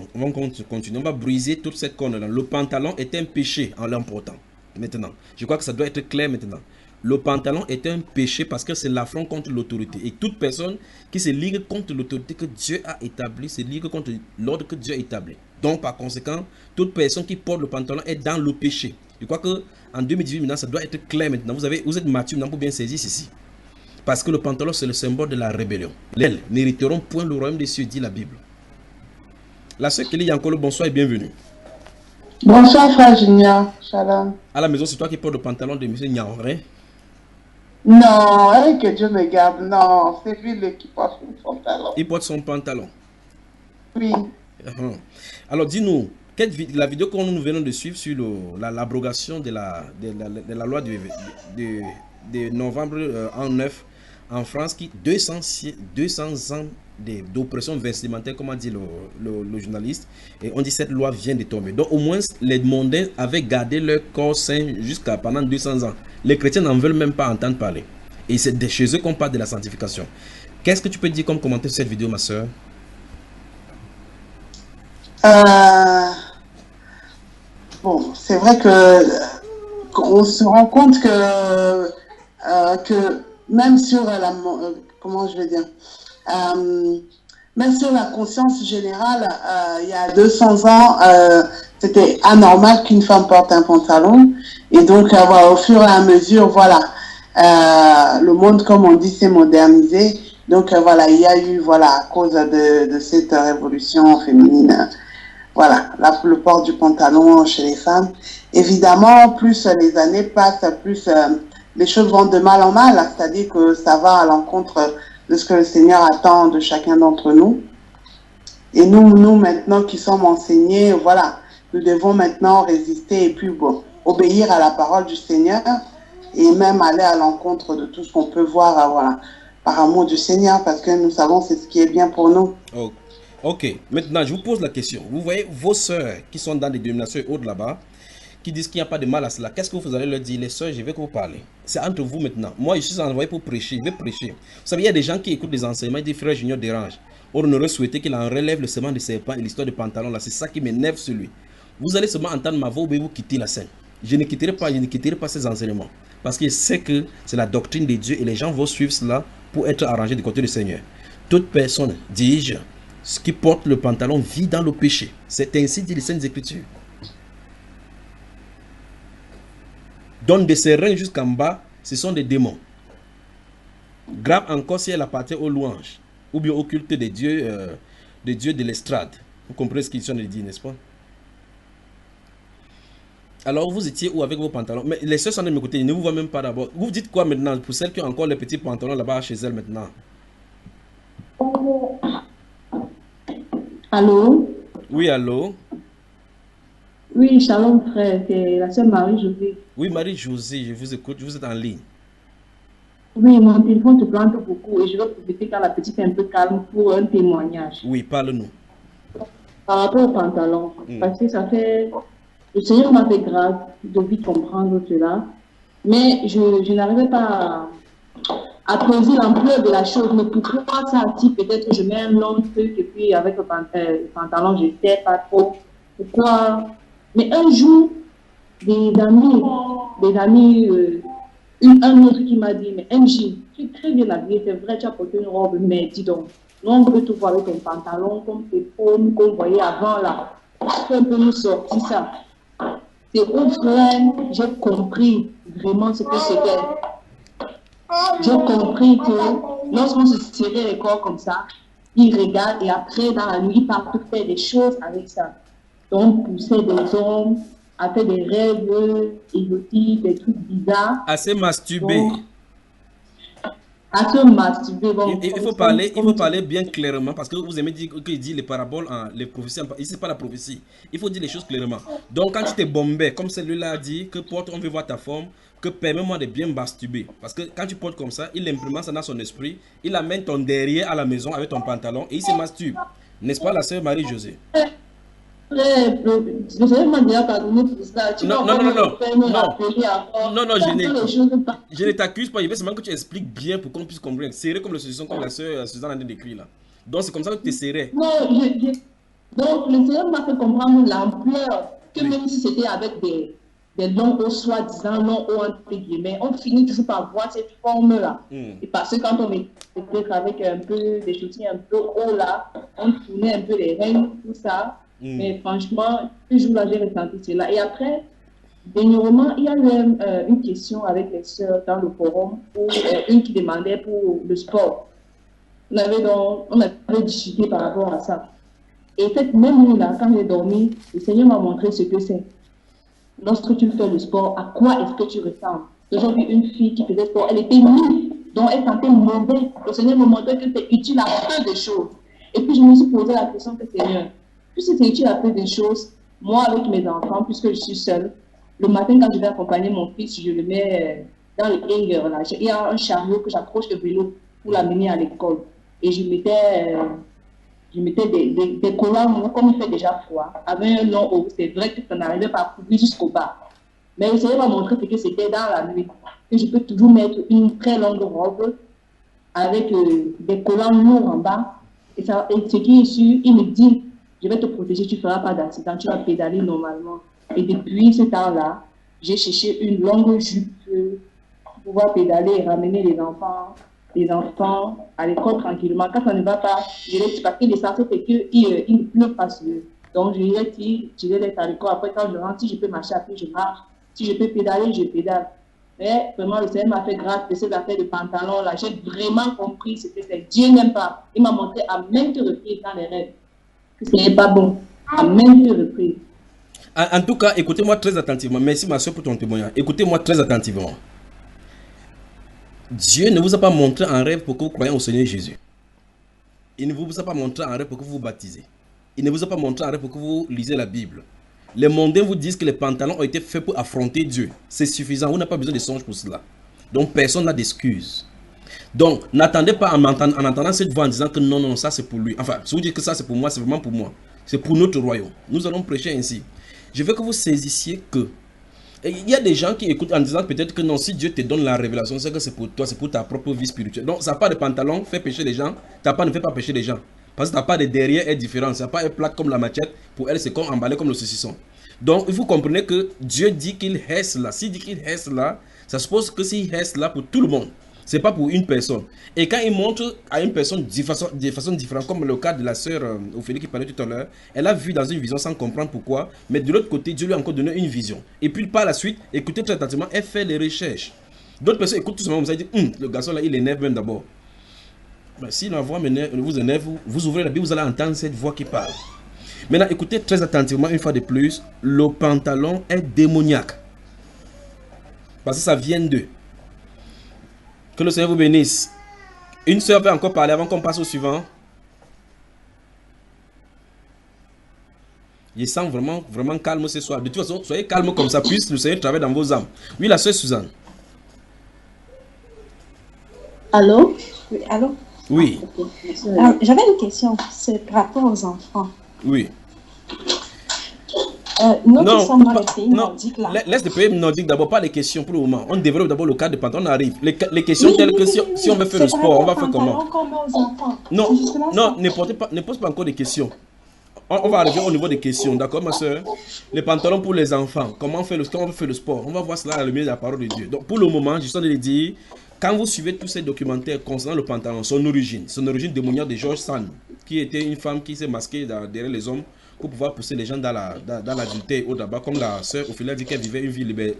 continue. On va briser toute cette conne-là. Le pantalon est un péché en l'emportant. Maintenant, je crois que ça doit être clair maintenant. Le pantalon est un péché parce que c'est l'affront contre l'autorité. Et toute personne qui se ligue contre l'autorité que Dieu a établie, se ligue contre l'ordre que Dieu a établi. Donc, par conséquent, toute personne qui porte le pantalon est dans le péché. Je crois qu'en 2018, maintenant, ça doit être clair maintenant. Vous êtes mature maintenant pour bien saisir ceci. Parce que le pantalon, c'est le symbole de la rébellion. Elles n'hériteront point le royaume des cieux, dit la Bible. La sœur Kelly Yankolo, bonsoir et bienvenue. Bonsoir, frère Junior. Shalom. À la maison, c'est toi qui portes le pantalon de M. Niaoré? Non, que Dieu me garde. Non, c'est lui qui porte son pantalon. Il porte son pantalon. Oui. Alors, dis-nous, la vidéo que nous venons de suivre sur l'abrogation de la loi de novembre en 9 en France, qui 200 ans d'oppression vestimentaire, comme a dit le journaliste, et on dit cette loi vient de tomber. Donc au moins les mondains avaient gardé leur corps saint jusqu'à pendant 200 ans. Les chrétiens n'en veulent même pas entendre parler. Et c'est de chez eux qu'on parle de la sanctification. Qu'est-ce que tu peux dire comme commentaire sur cette vidéo, ma soeur? Bon, c'est vrai qu'on se rend compte que même sur la comment je vais dire, même sur la conscience générale, il y a 200 ans, c'était anormal qu'une femme porte un pantalon. Et donc, au fur et à mesure, voilà, le monde, comme on dit, s'est modernisé. Donc, voilà, il y a eu, voilà, à cause de cette révolution féminine, voilà, le port du pantalon chez les femmes. Évidemment, plus les années passent, plus les choses vont de mal en mal, c'est-à-dire que ça va à l'encontre de ce que le Seigneur attend de chacun d'entre nous. Et nous maintenant qui sommes enseignés, voilà, nous devons maintenant résister et puis bon, obéir à la parole du Seigneur et même aller à l'encontre de tout ce qu'on peut voir, voilà, par amour du Seigneur, parce que nous savons c'est ce qui est bien pour nous. Oh. Ok, maintenant je vous pose la question. Vous voyez vos sœurs qui sont dans des dénominations et autres là-bas, qui disent qu'il n'y a pas de mal à cela. Qu'est-ce que vous allez leur dire? Les sœurs, je vais vous parler. C'est entre vous maintenant. Moi, je suis envoyé pour prêcher. Je vais prêcher. Vous savez, il y a des gens qui écoutent les enseignements et disent frère Junior dérange. On aurait souhaité qu'il en relève le serment de serpent et l'histoire de pantalon là. C'est ça qui m'énerve sur lui. Vous allez seulement entendre ma voix ou vous quitter la scène. Je ne quitterai pas ces enseignements. Parce que je sais que c'est la doctrine de Dieu et les gens vont suivre cela pour être arrangés du côté du Seigneur. Toute personne, dis-je, qui porte le pantalon vit dans le péché. C'est ainsi dit les Saintes Écritures. Donne de ses reins jusqu'en bas, ce sont des démons. Grave encore si elle appartient aux louanges, ou bien au culte des dieux de l'estrade. Vous comprenez ce qu'ils sont dit, n'est-ce pas? Alors vous étiez où avec vos pantalons? Mais les sœurs sont de m'écouter, ils ne vous voient même pas d'abord. Vous dites quoi maintenant pour celles qui ont encore les petits pantalons là-bas chez elles maintenant? Allô? Oui, allô? Oui, shalom frère, c'est la sœur Marie-Josée. Oui, Marie-Josée, je vous écoute, vous êtes en ligne. Oui, mon téléphone te plante beaucoup et je vais profiter quand la petite est un peu calme pour un témoignage. Oui, parle-nous. Par rapport au pantalon, parce que ça fait... Le Seigneur m'a fait grâce de vite comprendre cela, mais je n'arrivais pas à creuser l'ampleur de la chose. Mais pourquoi ça attire? Peut-être que je mets un long truc et puis avec le pantalon, je ne sais pas trop pourquoi. Mais un jour, des amis, un autre qui m'a dit, mais MJ, tu es très bien habillé, c'est vrai, tu as porté une robe, mais dis donc, on veut tout voir avec ton pantalon, comme tes paumes qu'on voyait avant là. Tu peux un peu nous sortir ça. C'est au frère, j'ai compris vraiment ce que c'était. J'ai compris que lorsqu'on se serrait les corps comme ça, il regarde et après, dans la nuit, il part pour faire des choses avec ça. Donc, pousser des hommes, à faire des rêves érotiques, des trucs bizarres. À se masturber. Donc, à se masturber. Bon, il faut parler bien clairement parce que vous aimez dire qu'il dit les paraboles, les prophéties. Ici, c'est pas la prophétie. Il faut dire les choses clairement. Donc, quand tu te bombais, comme celui-là a dit, que porte, on veut voir ta forme, que permets-moi de bien masturber. Parce que quand tu portes comme ça, il implémente ça dans son esprit, il amène ton derrière à la maison avec ton pantalon et il se masturbe. N'est-ce pas, la sœur Marie-Josée? Le Seigneur m'a déjà pardonné pour ça. Tu Non, vas non, non, non, me rappeler encore. non, Les choses pas. je ne t'accuse pas, il veut seulement que tu expliques bien pour qu'on puisse comprendre. Serré comme le saucisson, comme la soeur Suzanne a décrit là. Donc c'est comme ça que tu es serré. Non, donc le Seigneur m'a fait comprendre l'ampleur que même si c'était avec des longs hauts, soi-disant longs hauts entre guillemets, on finit toujours par voir cette forme-là. Et parce que quand on était avec un peu des chaussures un peu hauts là, on tournait un peu les règles, tout ça. Mais franchement, toujours là, j'ai ressenti cela. Et après, dernièrement, il y a eu une question avec les sœurs dans le forum, une qui demandait pour le sport. On avait discuté par rapport à ça. Et cette même nuit-là, quand j'ai dormi, le Seigneur m'a montré ce que c'est. Lorsque tu fais le sport, à quoi est-ce que tu ressembles? J'ai vu une fille qui faisait sport, elle était nue, donc elle sentait mauvais. Le Seigneur me montrait que c'est utile à peu de choses. Et puis je me suis posé la question que Seigneur, puisque c'est utile à peu de choses, moi avec mes enfants, puisque je suis seule, le matin quand je vais accompagner mon fils, je le mets dans le hanger, là. Il y a un chariot que j'accroche le vélo pour l'amener à l'école. Et je mettais des collants, comme il fait déjà froid, avec un long haut. C'est vrai que ça n'arrivait pas à couvrir jusqu'au bas. Mais le Seigneur m'a montré que c'était dans la nuit. Que je peux toujours mettre une très longue robe avec des collants lourds en bas. Et ce qui est sûr, il me dit, je vais te protéger, tu ne feras pas d'accident, tu vas pédaler normalement. Et depuis ce temps-là, j'ai cherché une longue jupe pour pouvoir pédaler et ramener les enfants à l'école tranquillement. Quand ça ne va pas, je les dis parce qu'il est censé qu'il ne pleut pas sur eux. Donc je les dis, je les laisse à l'école. Après, quand je rentre, si je peux marcher à pied, je marche. Si je peux pédaler, je pédale. Mais vraiment, le Seigneur m'a fait grâce de ces affaires de pantalon là. J'ai vraiment compris ce que c'est. Dieu n'aime pas. Il m'a montré à maintes reprises dans les rêves que ce n'est pas bon. À maintes reprises. En tout cas, écoutez-moi très attentivement. Merci ma soeur pour ton témoignage. Écoutez-moi très attentivement. Dieu ne vous a pas montré en rêve pour que vous croyez au Seigneur Jésus. Il ne vous a pas montré en rêve pour que vous vous baptisez. Il ne vous a pas montré en rêve pour que vous lisez la Bible. Les mondains vous disent que les pantalons ont été faits pour affronter Dieu. C'est suffisant. Vous n'avez pas besoin de songes pour cela. Donc personne n'a d'excuses. Donc n'attendez pas en entendant cette voix en disant que non, non, ça c'est pour lui. Enfin, si vous dites que ça c'est pour moi, c'est vraiment pour moi. C'est pour notre royaume. Nous allons prêcher ainsi. Je veux que vous saisissiez que il y a des gens qui écoutent en disant peut-être que non, si Dieu te donne la révélation, c'est que c'est pour toi, c'est pour ta propre vie spirituelle. Donc, ça n'a pas de pantalon, fait pécher les gens. Ta part ne fait pas pécher les gens. Parce que ta part de derrière est différente. Ça n'a pas être plate comme la machette. Pour elle, c'est comme emballé comme le saucisson. Donc, il faut comprendre que Dieu dit qu'il reste là. S'il dit qu'il reste là, ça suppose que s'il reste là pour tout le monde. Ce n'est pas pour une personne. Et quand il montre à une personne de façon différente, comme le cas de la sœur Ophélie qui parlait tout à l'heure, elle a vu dans une vision sans comprendre pourquoi, mais de l'autre côté, Dieu lui a encore donné une vision. Et puis par la suite, écoutez très attentivement, elle fait les recherches. D'autres personnes écoutent tout simplement, vous allez dire, le garçon là, il énerve même d'abord. Si la voix vous énerve, vous ouvrez la Bible, vous allez entendre cette voix qui parle. Maintenant, écoutez très attentivement une fois de plus, le pantalon est démoniaque. Parce que ça vient d'eux. Que le Seigneur vous bénisse. Une sœur veut encore parler avant qu'on passe au suivant. Je sens vraiment calme ce soir. De toute façon, soyez calme comme ça, puisque le Seigneur travaille dans vos âmes. Oui, la sœur Suzanne. Allô? Oui, allô? Oui. J'avais une question. C'est par rapport aux enfants. Oui. Non, laisse les pays nordiques d'abord, pas les questions pour le moment. On développe d'abord le cas de pantalon, on arrive. Les questions telles que si on veut faire le sport, on va faire comment? Non, ne pose pas encore des questions. On va arriver au niveau des questions, d'accord ma soeur? Les pantalons pour les enfants, comment on fait le sport? On va voir cela à la lumière de la parole de Dieu. Donc pour le moment, je suis en train de dire, quand vous suivez tous ces documentaires concernant le pantalon, son origine démoniaque de George Sand, qui était une femme qui s'est masquée derrière les hommes, pour pouvoir pousser les gens dans l'adultère au d'abord, comme la sœur Ophélie dit qu'elle vivait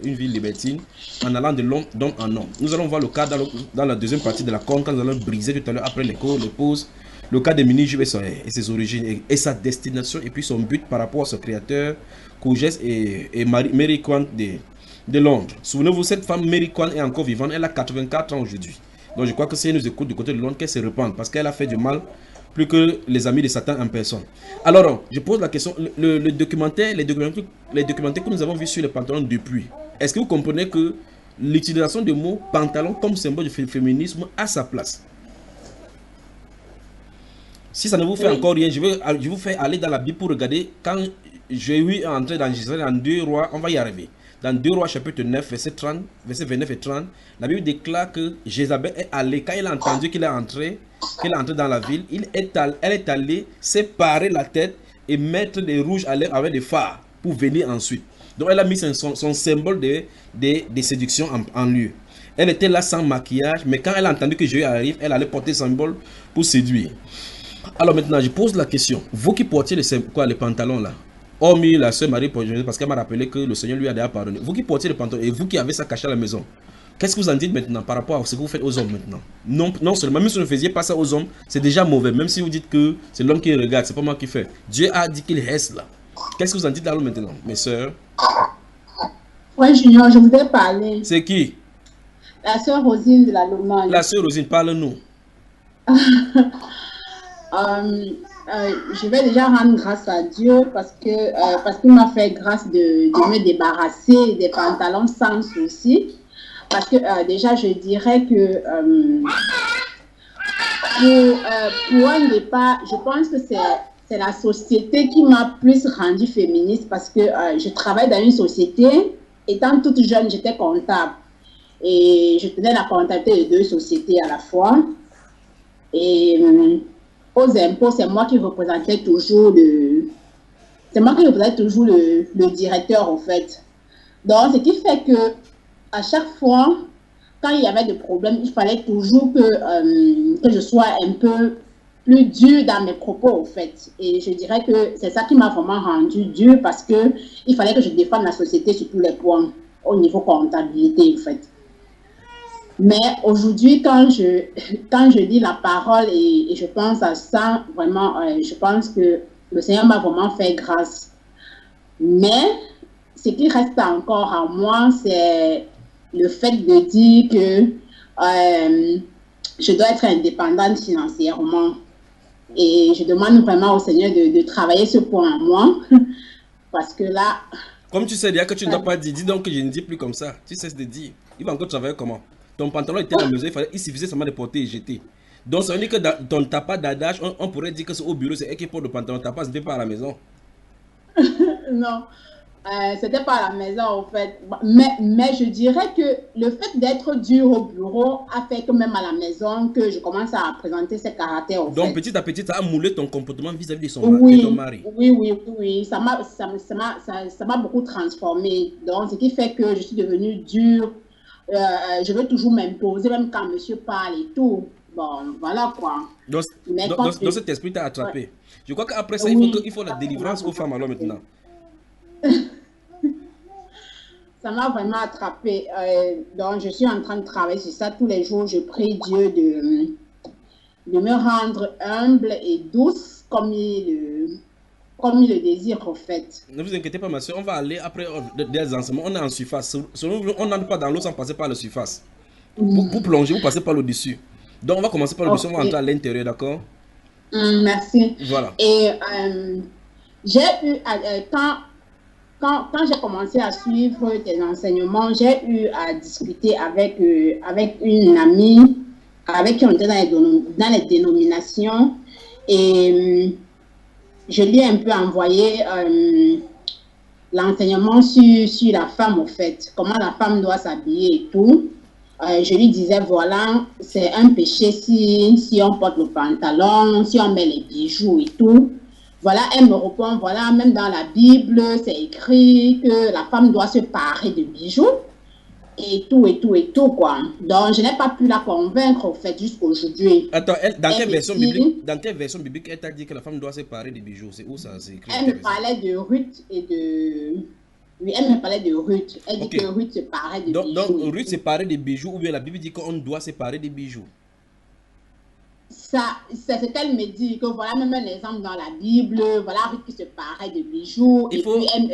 une vie libertine en allant de l'homme en homme. Nous allons voir le cas dans la deuxième partie de la conque, quand nous allons briser tout à l'heure après les cours, les pauses, le cas de Mini-Jules et ses origines et sa destination et puis son but par rapport à ce créateur, Cougès et Mary Quant de Londres. Souvenez-vous, cette femme Mary Quant est encore vivante, elle a 84 ans aujourd'hui. Donc je crois que si elle nous écoute du côté de Londres, qu'elle se repente parce qu'elle a fait du mal plus que les amis de Satan en personne. Alors, je pose la question, les documentaires que nous avons vus sur les pantalons depuis, est-ce que vous comprenez que l'utilisation du mot pantalon comme symbole du féminisme a sa place? Si ça ne vous fait encore rien, je vais vous faire aller dans la Bible pour regarder quand j'ai eu entrer dans 2 Rois, on va y arriver. Dans 2 Rois chapitre 9, verset 30, verset 29 et 30, la Bible déclare que Jézabel est allée, quand elle a entendu qu'il est entré dans la ville, elle est allée séparer la tête et mettre des rouges à lèvres avec des phares pour venir ensuite. Donc elle a mis son symbole de séduction en lieu. Elle était là sans maquillage, mais quand elle a entendu que Jésus arrive, elle allait porter son symbole pour séduire. Alors maintenant, je pose la question. Vous qui portiez les pantalons là, hormis la sœur Marie, parce qu'elle m'a rappelé que le Seigneur lui a déjà pardonné. Vous qui portiez les pantalons et vous qui avez ça caché à la maison, qu'est-ce que vous en dites maintenant par rapport à ce que vous faites aux hommes maintenant? Non seulement, même si vous ne faisiez pas ça aux hommes, c'est déjà mauvais. Même si vous dites que c'est l'homme qui regarde, c'est pas moi qui fais. Dieu a dit qu'il reste là. Qu'est-ce que vous en dites là maintenant, mes sœurs? Oui, Junior, je voudrais parler. C'est qui? La sœur Rosine de la Lomagne. La sœur Rosine, parle-nous. Je vais déjà rendre grâce à Dieu parce qu'il m'a fait grâce de me débarrasser des pantalons sans souci. Parce que déjà, je dirais que pour un départ, je pense que c'est la société qui m'a plus rendue féministe parce que je travaille dans une société. Étant toute jeune, j'étais comptable. Et je tenais la comptabilité de 2 sociétés à la fois. Et aux impôts, c'est moi qui représentais toujours le directeur, en fait. Donc, ce qui fait que à chaque fois, quand il y avait des problèmes, il fallait toujours que je sois un peu plus dure dans mes propos, en fait. Et je dirais que c'est ça qui m'a vraiment rendu dure parce que il fallait que je défende la société sur tous les points, au niveau comptabilité, en fait. Mais aujourd'hui, quand je lis la parole et je pense à ça, vraiment, je pense que le Seigneur m'a vraiment fait grâce. Mais ce qui reste encore à moi, c'est le fait de dire que je dois être indépendante financièrement. Et je demande vraiment au Seigneur de travailler ce point en moi. Parce que là... Comme tu sais déjà que tu ne dois pas dire, dis donc que je ne dis plus comme ça. Tu cesses de dire. Il va encore travailler comment? Ton pantalon était à la maison, il suffisait seulement de porter et jeter. Donc ça veut dire que dans ton tapas d'adage, on pourrait dire que c'est au bureau, c'est elle qui porte le pantalon, tapas, ce n'était pas à la maison. Non, c'était pas à la maison en fait. Mais je dirais que le fait d'être dur au bureau a fait que même à la maison, que je commence à présenter ses caractères. Donc petit à petit, ça a moulé ton comportement vis-à-vis de ton mari. Oui. Ça m'a beaucoup transformé. Donc ce qui fait que je suis devenue dure. Je veux toujours m'imposer, même quand monsieur parle et tout. Bon, voilà quoi. Donc cet esprit t'a attrapé. Ouais. Je crois qu'après ça, il faut la délivrance aux femmes alors maintenant. Ça m'a vraiment attrapé. Donc je suis en train de travailler sur ça. Tous les jours, je prie Dieu de me rendre humble et douce comme il le désire en fait. Ne vous inquiétez pas ma soeur, on va aller après des enseignements, on est en surface. On n'entre pas dans l'eau sans passer par la surface. Pour plonger, vous passez par le dessus. Donc on va commencer par le dessus, on va entrer à l'intérieur, d'accord? Merci. Voilà. Et j'ai eu, quand j'ai commencé à suivre tes enseignements, j'ai eu à discuter avec une amie avec qui on était dans les dénominations et je lui ai un peu envoyé l'enseignement sur la femme, en fait. Comment la femme doit s'habiller et tout. Je lui disais, voilà, c'est un péché si on porte le pantalon, si on met les bijoux et tout. Voilà, elle me répond, voilà, même dans la Bible, c'est écrit que la femme doit se parer de bijoux. Et tout, quoi. Donc, je n'ai pas pu la convaincre, en fait, jusqu'aujourd'hui. Attends, dans quelle version biblique elle t'a dit que la femme doit se parer de bijoux? C'est où ça? C'est écrit? Elle me parlait de Ruth et de... Oui, elle me parlait de Ruth. Elle dit que Ruth se parait de bijoux. Donc, Ruth se parait de bijoux ou bien la Bible dit qu'on doit se parer de bijoux? C'est ce qu'elle me dit, que voilà même un exemple dans la Bible, voilà Ruth qui se parait de bijoux.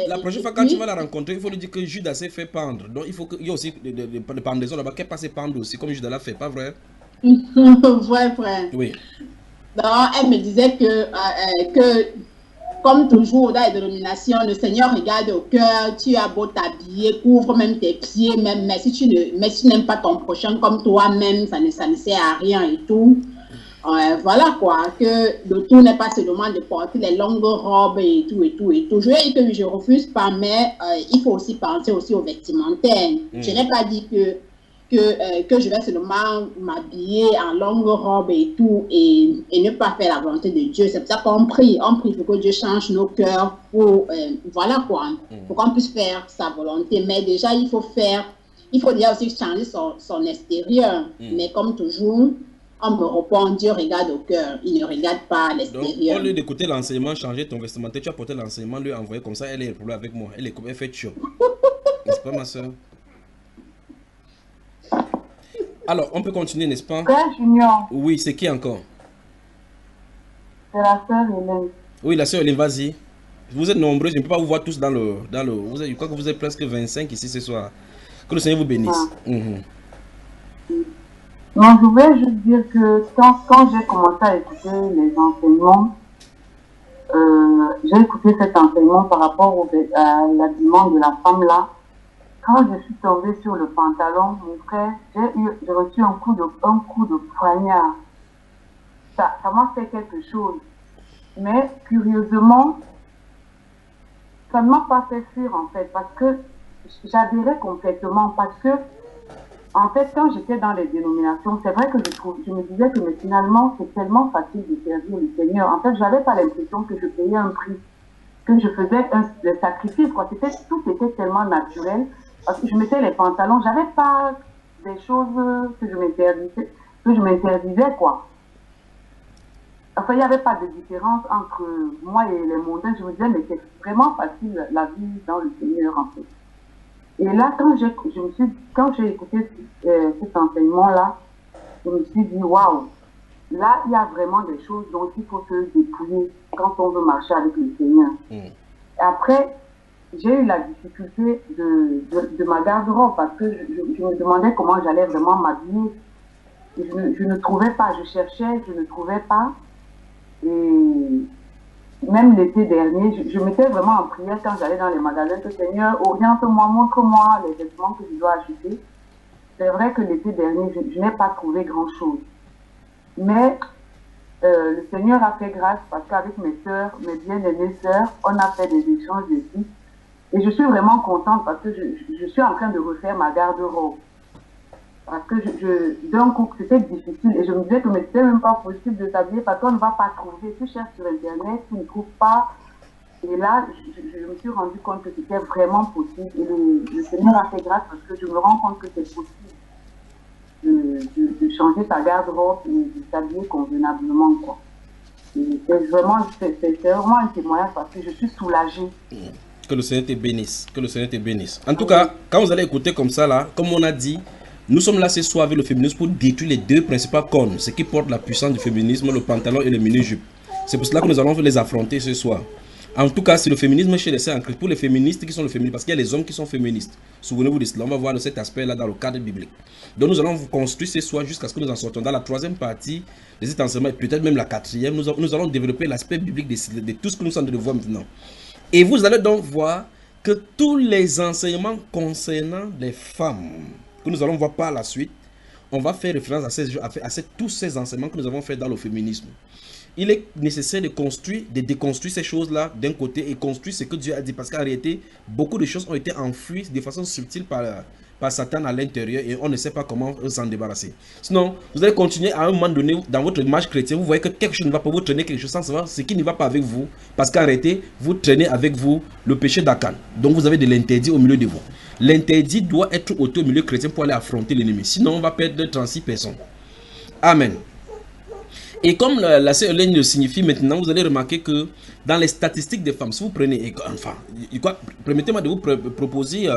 La prochaine fois quand tu vas la rencontrer, il faut lui dire que Judas s'est fait pendre. Donc il faut qu'il y ait aussi des pendaisons là-bas, qu'elle passe pendre aussi, comme Judas l'a fait, pas vrai? Vrai. Oui. Donc elle me disait que comme toujours dans les dénominations, le Seigneur regarde au cœur, tu as beau t'habiller, couvre même tes pieds, mais si tu n'aimes pas ton prochain comme toi-même, ça ne sert à rien et tout. voilà quoi, que le tout n'est pas seulement de porter les longues robes et tout, et tout, et tout. Je vais dire que je refuse pas, mais il faut aussi penser aussi au vestimentaire. Je n'ai pas dit que je vais seulement m'habiller en longue robe et tout, et ne pas faire la volonté de Dieu. C'est pour ça qu'on prie. On prie pour que Dieu change nos cœurs pour, voilà quoi, pour qu'on puisse faire sa volonté. Mais déjà, il faut déjà aussi changer son extérieur. Mais comme toujours, on me répond, Dieu regarde au cœur, il ne regarde pas l'extérieur. Donc, au lieu d'écouter l'enseignement, changer ton vestimentaire, tu as porté l'enseignement, lui envoyer comme ça, elle est problème avec moi. Elle fait chaud. N'est-ce pas, ma soeur? Alors, on peut continuer, n'est-ce pas? Frère Junior. Oui, c'est qui encore? C'est la soeur Hélène. Oui, la soeur Hélène, vas-y. Vous êtes nombreux, je ne peux pas vous voir tous dans le... je crois que vous êtes presque 25 ici ce soir. Que le Seigneur vous bénisse. Non, je voulais juste dire que quand j'ai commencé à écouter les enseignements, j'ai écouté cet enseignement par rapport à l'habillement de la femme là. Quand je suis tombée sur le pantalon, mon frère, j'ai reçu un coup de poignard. Ça m'a fait quelque chose. Mais curieusement, ça ne m'a pas fait fuir en fait, parce que j'adhérais complètement, parce que en fait, quand j'étais dans les dénominations, c'est vrai que je me disais que mais finalement, c'est tellement facile de servir le Seigneur. En fait, je n'avais pas l'impression que je payais un prix, que je faisais le sacrifice, quoi. Tout était tellement naturel, parce que je mettais les pantalons, j'avais pas des choses que je m'interdisais, quoi. Enfin, il n'y avait pas de différence entre moi et les mondains. Je me disais, mais c'est vraiment facile la vie dans le Seigneur, en fait. Et là, quand j'ai écouté cet enseignement-là, je me suis dit, waouh, là, il y a vraiment des choses dont il faut se dépouiller quand on veut marcher avec le Seigneur. Et après, j'ai eu la difficulté de ma garde-robe parce que je me demandais comment j'allais vraiment m'habiller. Je ne trouvais pas, je cherchais, je ne trouvais pas. Et même l'été dernier, je mettais vraiment en prière quand j'allais dans les magasins que Seigneur, oriente-moi, montre-moi les vêtements que je dois acheter. C'est vrai que l'été dernier, je n'ai pas trouvé grand-chose. Mais le Seigneur a fait grâce parce qu'avec mes sœurs, mes bien-aimées sœurs, on a fait des échanges de sites. Et je suis vraiment contente parce que je suis en train de refaire ma garde-robe. Parce que d'un coup, c'était difficile et je me disais que c'était même pas possible de s'habiller parce qu'on ne va pas trouver. Tu cherches sur Internet, tu ne trouves pas. Et là, je me suis rendu compte que c'était vraiment possible. Et le Seigneur a fait grâce parce que je me rends compte que c'est possible de changer sa garde-robe et de s'habiller convenablement, quoi. C'est vraiment un témoignage parce que je suis soulagée. Que le Seigneur te bénisse. Que le Seigneur te bénisse. En tout cas, quand vous allez écouter comme ça, là, comme on a dit, nous sommes là ce soir avec le féminisme pour détruire les deux principaux cônes, ce qui porte la puissance du féminisme, le pantalon et le mini-jupe. C'est pour cela que nous allons les affronter ce soir. En tout cas, c'est le féminisme chez les sœurs en Christ, pour les féministes qui sont le féminisme, parce qu'il y a les hommes qui sont féministes. Souvenez-vous de cela, on va voir cet aspect-là dans le cadre biblique. Donc nous allons vous construire ce soir jusqu'à ce que nous en sortons. Dans la troisième partie de cet enseignement, et peut-être même la quatrième, nous allons développer l'aspect biblique de tout ce que nous sommes en train de voir maintenant. Et vous allez donc voir que tous les enseignements concernant les femmes, que nous allons voir par la suite, on va faire référence à tous ces enseignements que nous avons fait dans le féminisme. Il est nécessaire de déconstruire ces choses-là d'un côté et construire ce que Dieu a dit. Parce qu'en réalité, beaucoup de choses ont été enfouies de façon subtile par Satan à l'intérieur et on ne sait pas comment s'en débarrasser. Sinon, vous allez continuer à un moment donné dans votre marche chrétienne, vous voyez que quelque chose ne va pas, vous traîner quelque chose sans savoir ce qui ne va pas avec vous. Parce qu'en réalité, vous traînez avec vous le péché d'Akan. Donc vous avez de l'interdit au milieu de vous. L'interdit doit être ôté au milieu chrétien pour aller affronter l'ennemi. Sinon, on va perdre 36 personnes. Amen. Et comme la sœur Hélène le signifie maintenant, vous allez remarquer que dans les statistiques des femmes, si vous prenez, permettez-moi de vous proposer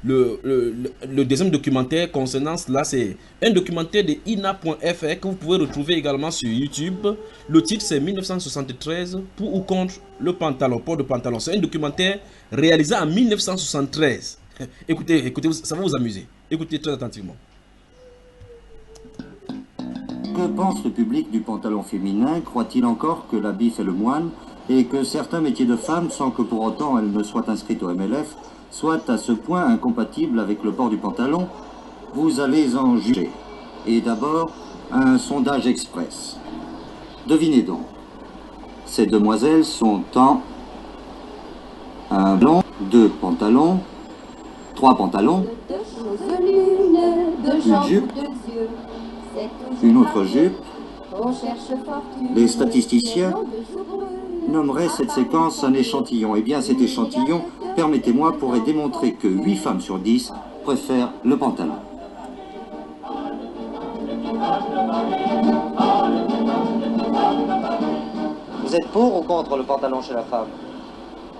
le deuxième documentaire concernant cela. C'est un documentaire de ina.fr que vous pouvez retrouver également sur YouTube. Le titre c'est 1973 pour ou contre le pantalon, port de pantalon. C'est un documentaire réalisé en 1973. Écoutez, ça va vous amuser. Écoutez très attentivement. Que pense le public du pantalon féminin? Croit-il encore que l'habit fait le moine et que certains métiers de femmes, sans que pour autant elles ne soient inscrites au MLF, soient à ce point incompatibles avec le port du pantalon? Vous allez en juger. Et d'abord, un sondage express. Devinez donc. Ces demoiselles sont en un blanc, 2 pantalons, 3 pantalons, une jupe, une autre jupe. Les statisticiens nommeraient cette séquence un échantillon. Eh bien, cet échantillon, permettez-moi, pourrait démontrer que 8 femmes sur 10 préfèrent le pantalon. Vous êtes pour ou contre le pantalon chez la femme?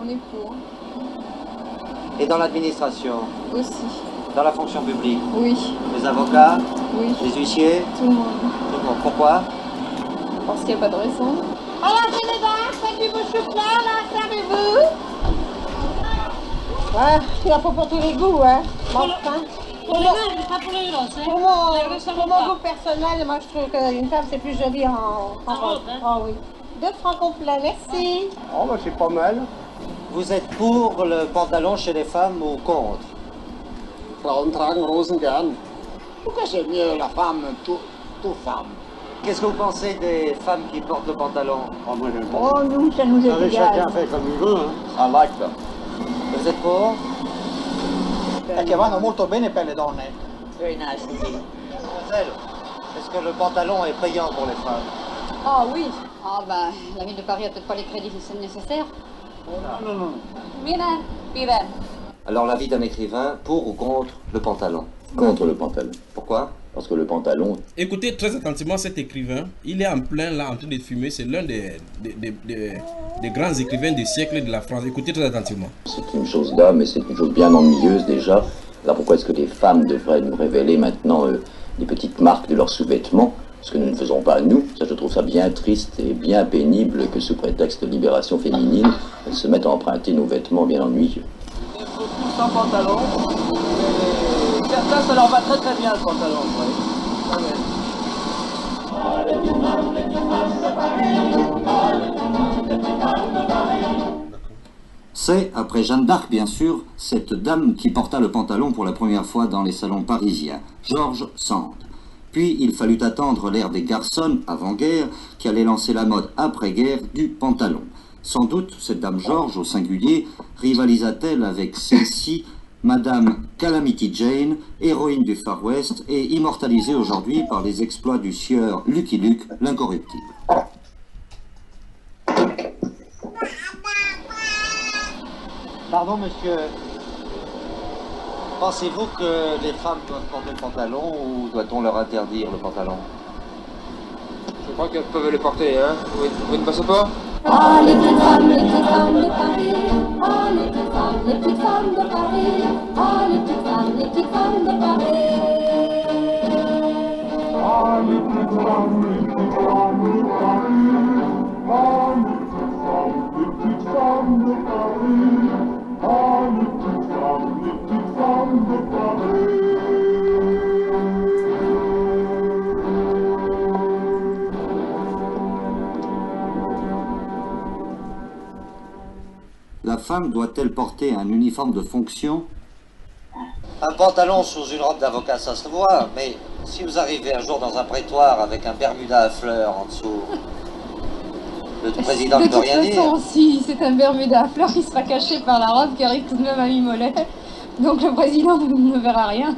On est pour. Et dans l'administration? Aussi. Dans la fonction publique? Oui. Les avocats? Oui. Les huissiers? Tout le monde. Tout le monde. Pourquoi? Parce qu'il n'y a pas de raison. Alors, les dames, faites vos chocolats, là, servez-vous. Ouais, il en faut pour tous les goûts, hein. Bon, pour les mêmes, pas pour les grosses, hein. Pour mon goût personnel, moi, je trouve qu'une femme, c'est plus joli en robe. Ah oui. 2 francs complets, merci. Oh, bah, c'est pas mal. Vous êt pour le pantalon chez les femmes ou contre? Frauen tragen Rosen gern. Pourquoi c'est mieux la femme, tout femme? Qu'est-ce que vous pensez des femmes qui portent le pantalon? Oh, moi, j'aime pas. Oh, nous, ça nous est égal. Chacun fait comme il veut, hein. I like that. Vous êtes pour? E che vanno molto bene per le donne. Very nice indeed. Mademoiselle, est-ce que le pantalon est payant pour les femmes? Ah oui. Ah ben, la ville de Paris a peut-être pas les crédits nécessaires. Non. Miren. Alors l'avis d'un écrivain, pour ou contre le pantalon? Contre le pantalon. Pourquoi? Parce que le pantalon... Écoutez très attentivement cet écrivain. Il est en plein là, en train de fumer. C'est l'un des grands écrivains du siècle de la France. Écoutez très attentivement. C'est une chose d'homme, mais c'est une chose bien ennuyeuse déjà. Alors pourquoi est-ce que les femmes devraient nous révéler maintenant des petites marques de leurs sous-vêtements? Ce que nous ne faisons pas nous. Ça, je trouve ça bien triste et bien pénible que sous prétexte de libération féminine, elles se mettent à emprunter nos vêtements bien ennuyeux. Ils faut tous en pantalon. Certains, ça leur va très très bien le pantalon. C'est, après Jeanne d'Arc bien sûr, cette dame qui porta le pantalon pour la première fois dans les salons parisiens, George Sand. Puis il fallut attendre l'ère des garçons, avant-guerre, qui allait lancer la mode après-guerre du pantalon. Sans doute, cette dame George, au singulier, rivalisa-t-elle avec celle-ci, Madame Calamity Jane, héroïne du Far West et immortalisée aujourd'hui par les exploits du sieur Lucky Luke, l'incorruptible. Pardon, monsieur. Pensez-vous que les femmes doivent porter le pantalon ou doit-on leur interdire le pantalon? Je crois qu'elles peuvent les porter, hein. Vous ne pensez pas? Ah, les petites femmes de Paris. Ah, les petites femmes de Paris. Ah, les petites femmes de Paris. Ah, les petites femmes de Paris. Ah, les petites femmes de Paris. Ah, les petites femmes de Paris. Ah, les petites femmes de Paris. La femme doit-elle porter un uniforme de fonction? Un pantalon sous une robe d'avocat, ça se voit, mais si vous arrivez un jour dans un prétoire avec un bermuda à fleurs en dessous, le président ne peut rien dire. De toute façon, si c'est un bermuda à fleurs, il sera caché par la robe qui arrive tout de même à mi-mollet. Donc le président ne verra rien.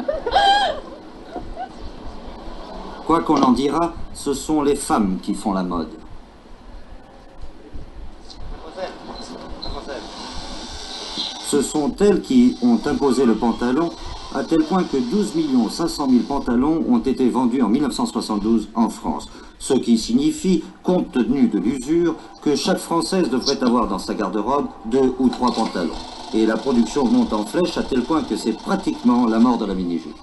Quoi qu'on en dira, ce sont les femmes qui font la mode. Ce sont elles qui ont imposé le pantalon, à tel point que 12 500 000 pantalons ont été vendus en 1972 en France. Ce qui signifie, compte tenu de l'usure, que chaque Française devrait avoir dans sa garde-robe 2 ou 3 pantalons. Et la production monte en flèche à tel point que c'est pratiquement la mort de la mini-jupe.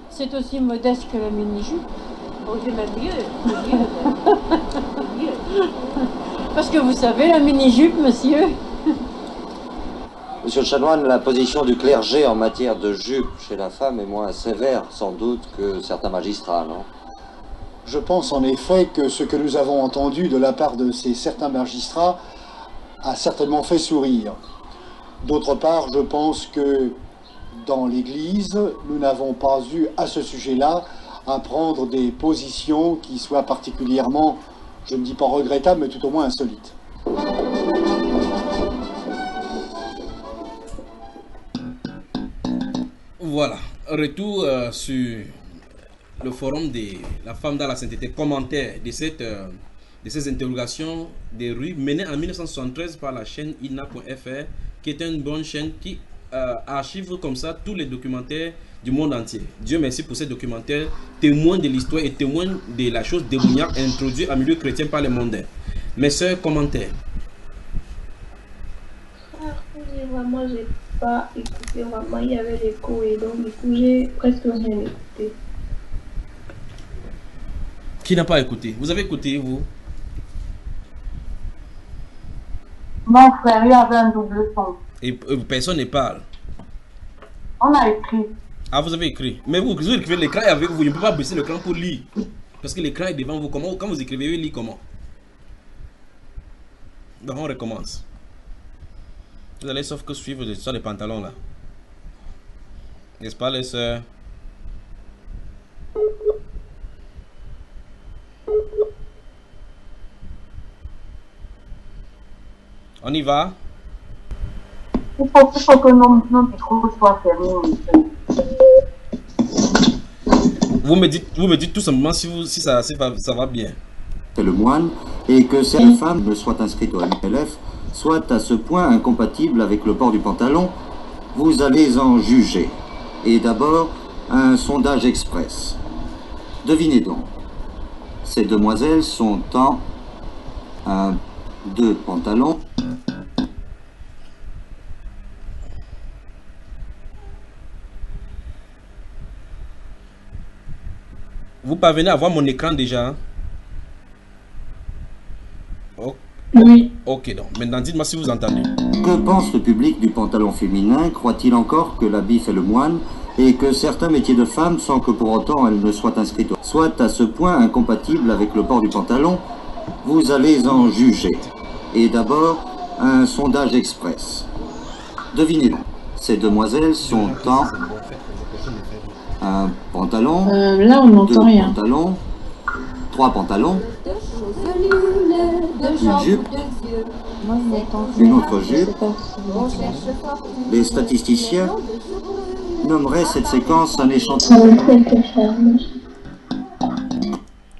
C'est aussi modeste que la mini-jupe. Oh, c'est même mieux. Parce que vous savez, la mini-jupe, monsieur. Monsieur le chanoine, la position du clergé en matière de jupe chez la femme est moins sévère, sans doute, que certains magistrats, non? Je pense en effet que ce que nous avons entendu de la part de ces certains magistrats a certainement fait sourire. D'autre part, je pense que dans l'Église, nous n'avons pas eu à ce sujet-là à prendre des positions qui soient particulièrement, je ne dis pas regrettables, mais tout au moins insolites. Voilà, retour sur le forum de la femme dans la sainteté, commentaire de ces interrogations des rues menées en 1973 par la chaîne INA.fr, qui est une bonne chaîne qui archive comme ça tous les documentaires du monde entier. Dieu merci pour ces documentaires, témoins de l'histoire et témoins de la chose démoniaque introduite en milieu chrétien par les mondains. Mes soeurs, commentaires. Vraiment, j'ai pas écouté, vraiment, il y avait l'écho et donc du coup, j'ai presque rien écouté. Qui n'a pas écouté? Vous avez écouté, vous? Mon frère, il y avait un double son. Et personne ne parle. On a écrit. Ah, vous avez écrit. Mais vous écrivez, l'écran est avec vous. Il ne peut pas baisser l'écran pour lire. Parce que l'écran est devant vous. Comment, quand vous écrivez, vous lisez comment? Donc, on recommence. Vous allez sauf que suivre l'histoire des pantalons là. N'est-ce pas, les sœurs? On y va? Il faut que nos micros soient fermés. Vous me dites tout simplement si ça va bien. C'est le moine, et que certaines femmes ne soient inscrites au MLF, soit à ce point incompatibles avec le port du pantalon, vous allez en juger. Et d'abord, un sondage express. Devinez donc. Ces demoiselles sont en 1, 2 pantalons. Vous parvenez à voir mon écran déjà? Hein? Oh. Oui. Ok, donc maintenant dites-moi si vous entendez. Que pense le public du pantalon féminin? Croit-il encore que l'habit fait le moine et que certains métiers de femme, sans que pour autant elles ne soient inscrites, soit à ce point incompatibles avec le port du pantalon? Vous allez en juger. Et d'abord, un sondage express. Devinez donc. Ces demoiselles sont en un pantalon, là on n'entend rien. 2 pantalons, 3 pantalons, une jupe, une autre jupe. Les statisticiens nommeraient cette séquence un échantillon.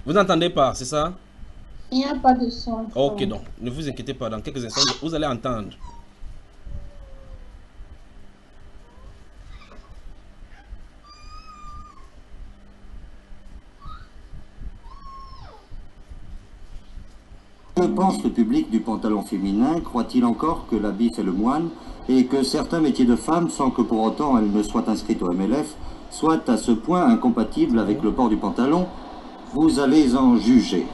Vous n'entendez pas, c'est ça? Il n'y a pas de son. Ok, donc ne vous inquiétez pas, dans quelques instants vous allez entendre. Que pense le public du pantalon féminin? Croit-il encore que l'habit fait le moine et que certains métiers de femme, sans que pour autant elles ne soient inscrites au MLF, soient à ce point incompatibles avec le port du pantalon? Vous allez en juger.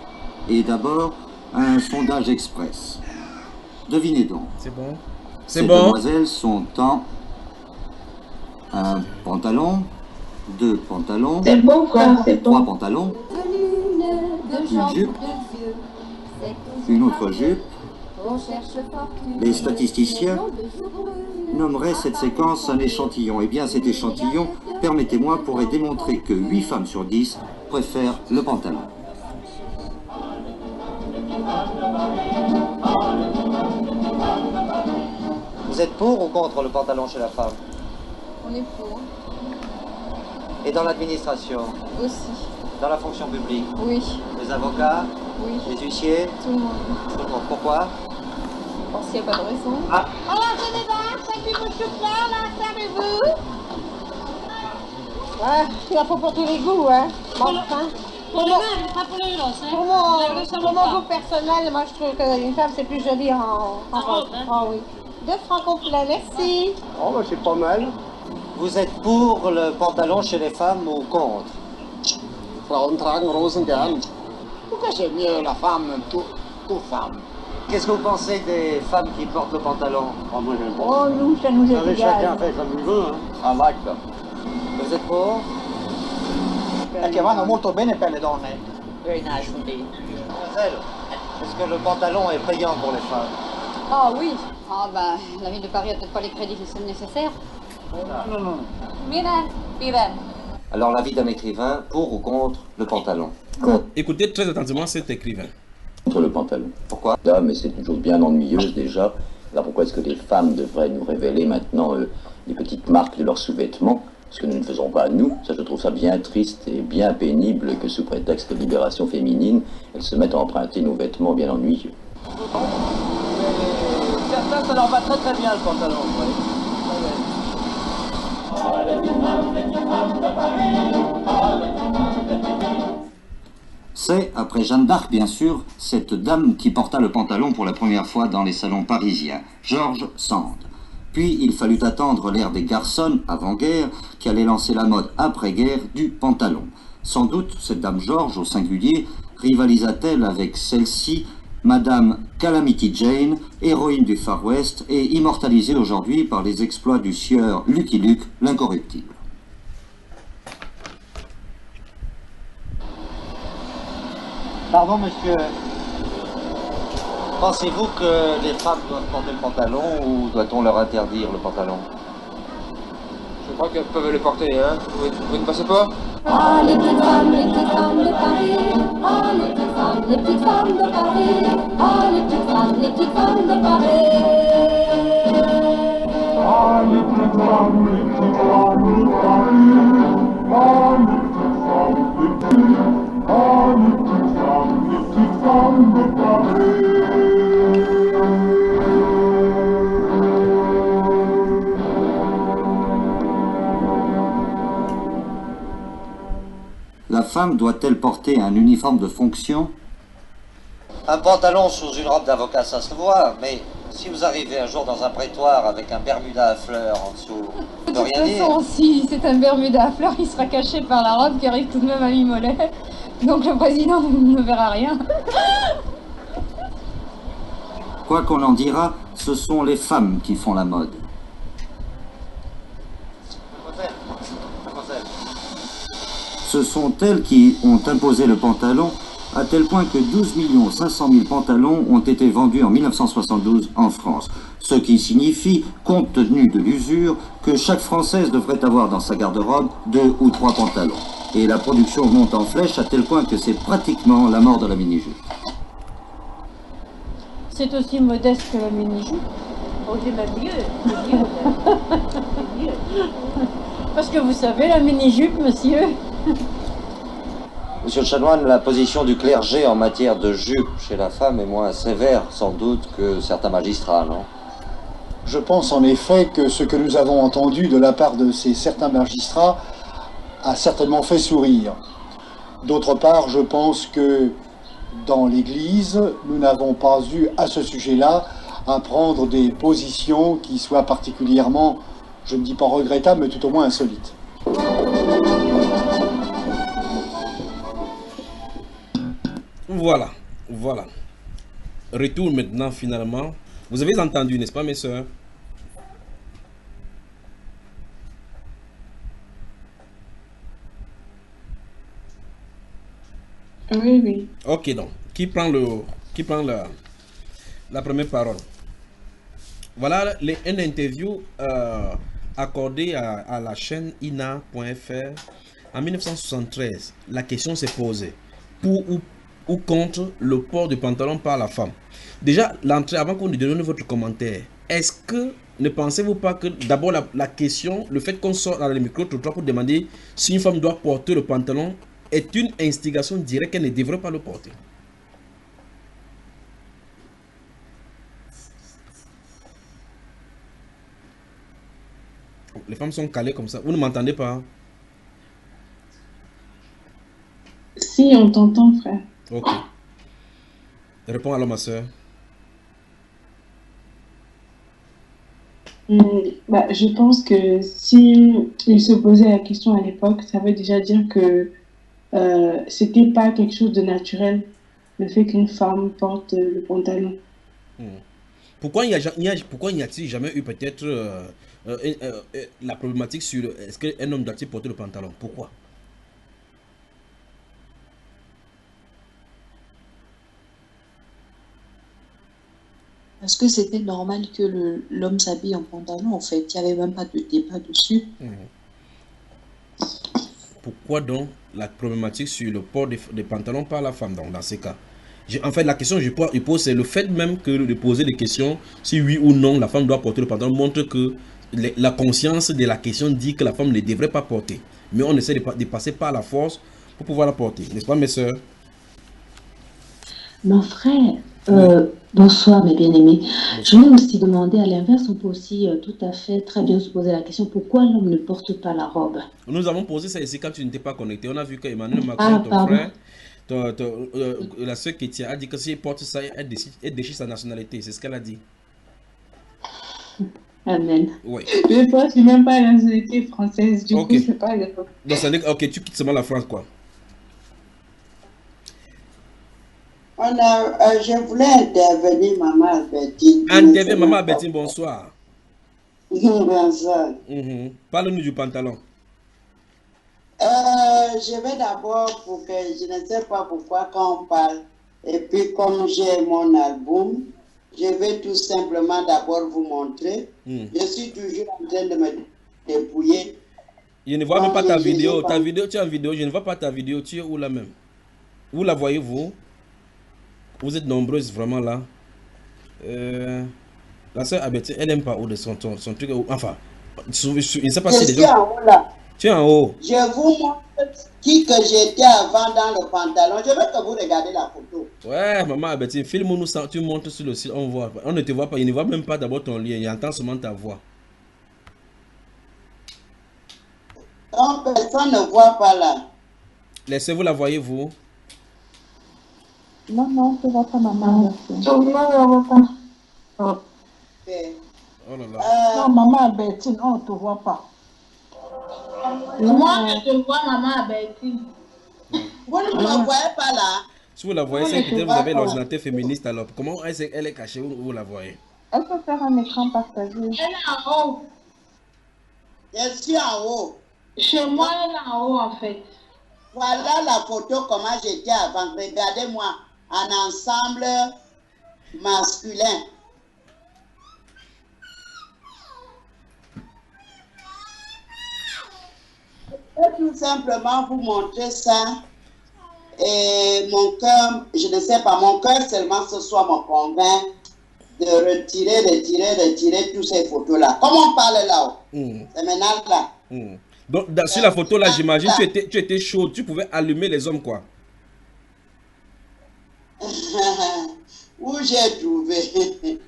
Et d'abord, un sondage express. Devinez donc. C'est bon. Ces demoiselles sont en un pantalon, 2 pantalons, c'est bon, frère, c'est 3 bon. pantalons, une jupe, une autre jupe. Les statisticiens nommeraient cette séquence un échantillon. Eh bien, cet échantillon, permettez-moi, pourrait démontrer que 8 femmes sur 10 préfèrent le pantalon. Vous êtes pour ou contre le pantalon chez la femme? On est pour. Et dans l'administration? Aussi. Dans la fonction publique? Oui. Les avocats? Oui. Les huissiers? Tout le monde. Tout le monde. Pourquoi? Parce qu'il n'y a pas de raison. Ah. Alors, je débarque, ça fait mon chocolat, là, servez-vous. Ouais, il y a pour tous les goûts, hein. Bon, enfin, pour mon goût personnel, moi, je trouve qu'une femme, c'est plus joli en robe. Ah oui. 2 francs complets, merci. Oh, bah, c'est pas mal. Vous êtes pour le pantalon chez les femmes ou contre? Frauen tragen Rosen gern. Pourquoi c'est mieux la femme, tout femme? Qu'est-ce que vous pensez des femmes qui portent le pantalon? Oh, moi, j'aime pas. Oh, nous, ça nous est égal. Chacun fait comme il veut, hein. I like that. Vous êtes pour? È che vanno molto bene per le donne. Very nice indeed. Mademoiselle, est-ce que le pantalon est payant pour les femmes? Ah oui. Ah ben, la ville de Paris n'a peut-être pas les crédits qui sont nécessaires. No. Miren, piden. Alors l'avis d'un écrivain, pour ou contre le pantalon? Écoutez très attentivement cet écrivain. Contre le pantalon. Pourquoi? Ah, mais c'est une chose bien ennuyeuse déjà. Alors pourquoi est-ce que les femmes devraient nous révéler maintenant les petites marques de leurs sous-vêtements, ce que nous ne faisons pas nous? Ça, je trouve ça bien triste et bien pénible que sous prétexte de libération féminine, elles se mettent à emprunter nos vêtements bien ennuyeux. Certains, ça leur va très très bien le pantalon. C'est, après Jeanne d'Arc bien sûr, cette dame qui porta le pantalon pour la première fois dans les salons parisiens, George Sand. Puis il fallut attendre l'ère des garçons, avant-guerre, qui allait lancer la mode après-guerre du pantalon. Sans doute, cette dame George, au singulier, rivalisa-t-elle avec celle-ci, Madame Calamity Jane, héroïne du Far West et immortalisée aujourd'hui par les exploits du sieur Lucky Luke, l'incorruptible. Pardon, monsieur. Pensez-vous que les femmes doivent porter le pantalon ou doit-on leur interdire le pantalon? Je crois qu'elles peuvent le porter, hein. Vous ne pensez pas? Ah, les petites femmes de Paris. Ah, les petites femmes de Paris. Ah, les petites femmes de Paris. Ah, les petites femmes de Paris. Ah, les petites femmes de Paris. Ah, les petites femmes de Paris. La femme doit-elle porter un uniforme de fonction? Un pantalon sous une robe d'avocat, ça se voit, mais si vous arrivez un jour dans un prétoire avec un bermuda à fleurs en dessous, De toute façon, si c'est un bermuda à fleurs, il sera caché par la robe qui arrive tout de même à mi-mollet. Donc le président ne verra rien. Quoi qu'on en dira, ce sont les femmes qui font la mode. Ce sont elles qui ont imposé le pantalon, à tel point que 12 500 000 pantalons ont été vendus en 1972 en France. Ce qui signifie, compte tenu de l'usure, que chaque Française devrait avoir dans sa garde-robe 2 ou 3 pantalons. Et la production monte en flèche à tel point que c'est pratiquement la mort de la mini-jupe. C'est aussi modeste que la mini-jupe. Oh, c'est même mieux. C'est mieux. C'est mieux. Parce que vous savez, la mini-jupe, monsieur. Monsieur le chanoine, la position du clergé en matière de jupe chez la femme est moins sévère, sans doute, que certains magistrats, non? Je pense en effet que ce que nous avons entendu de la part de ces certains magistrats a certainement fait sourire. D'autre part, je pense que dans l'Église, nous n'avons pas eu à ce sujet-là à prendre des positions qui soient particulièrement, je ne dis pas regrettables, mais tout au moins insolites. Voilà, voilà. Retour maintenant finalement. Vous avez entendu, n'est-ce pas, mes soeurs? Oui, oui. Ok, donc, qui prend la première parole? Voilà une interview accordée à la chaîne INA.fr en 1973. La question s'est posée. Pour ou contre le port du pantalon par la femme? Déjà, l'entrée, avant qu'on nous donne votre commentaire, est-ce que ne pensez-vous pas que d'abord la question, le fait qu'on sort dans le micro-trottoir pour demander si une femme doit porter le pantalon est une instigation directe qu'elle ne devrait pas le porter? Les femmes sont calées comme ça. Vous ne m'entendez pas? Si, on t'entend, frère. Ok. Réponds alors, ma soeur. Je pense que si il se posait la question à l'époque, ça veut déjà dire que c'était pas quelque chose de naturel, le fait qu'une femme porte le pantalon. Pourquoi n'y a-t-il jamais eu peut-être la problématique sur est-ce qu'un homme doit-il porter le pantalon? Pourquoi? Parce que c'était normal que l'homme s'habille en pantalon, en fait. Il n'y avait même pas de débat dessus. pourquoi donc la problématique sur le port des pantalons par la femme dans ces cas? En fait, la question que je pose, c'est le fait même que de poser des questions, si oui ou non la femme doit porter le pantalon, montre que la conscience de la question dit que la femme ne devrait pas porter. Mais on essaie de passer par la force pour pouvoir la porter. N'est-ce pas, mes soeurs? Mon frère, bonsoir mes bien-aimés. Je vais aussi demander à l'inverse, on peut aussi tout à fait très bien se poser la question, pourquoi l'homme ne porte pas la robe? Nous avons posé ça ici quand tu n'étais pas connecté. On a vu qu'Emmanuel Macron, ton frère, la soeur Kétia a dit que s'il porte ça, elle déchire sa nationalité. C'est ce qu'elle a dit. Amen. Oui. Mais moi, je n'ai même pas la nationalité française. Du coup, c'est pas grave. Donc, ça dit, ok, tu quittes seulement la France, quoi. Je voulais intervenir, maman Albertine. Intervenir, maman Albertine, bonsoir. Bonsoir. Parle-nous du pantalon. Je vais d'abord pour que je ne sais pas pourquoi quand on parle. Et puis comme j'ai mon album, je vais tout simplement d'abord vous montrer. Je suis toujours en train de me dépouiller. Je ne vois même pas ta vidéo. Ta vidéo, tu es en vidéo. Je ne vois pas ta vidéo. Tu es où là même? Où la voyez-vous? Vous êtes nombreuses vraiment là. La soeur Abeti, elle n'aime pas haut de son truc. Enfin, je ne sais pas si je suis en haut là. Tu es en haut. Je vous montre qui que j'étais avant dans le pantalon. Je veux que vous regardez la photo. Ouais, maman Abeti, filme-nous ça. Tu montes sur le site. On voit. On ne te voit pas. Il ne voit même pas d'abord ton lien. Il entend seulement ta voix. Donc, personne ne voit pas là. Laissez-vous la voyez-vous? Non, non, tu ne vois pas maman. Non, ne voit pas. Okay. Oh là là. Non, maman Albertine, on ne te voit pas. Moi, je te vois, maman Albertine. Vous ne me voyez pas là? Si vous la voyez, c'est que vous avez l'ordinateur féministe alors. Comment elle est cachée? Vous la voyez? Elle peut faire un écran partagé. Elle est en haut. Je suis en haut. Chez moi, elle est en haut en fait. Voilà la photo comment j'étais avant. Regardez-moi. Un ensemble masculin. Je vais tout simplement vous montrer ça. Et mon cœur, je ne sais pas, mon cœur seulement ce soir me convainc de retirer toutes ces photos-là. Comme on parle là-haut. C'est maintenant là. Donc, sur la photo là, j'imagine que tu étais chaud. Tu pouvais allumer les hommes, quoi. Où j'ai trouvé?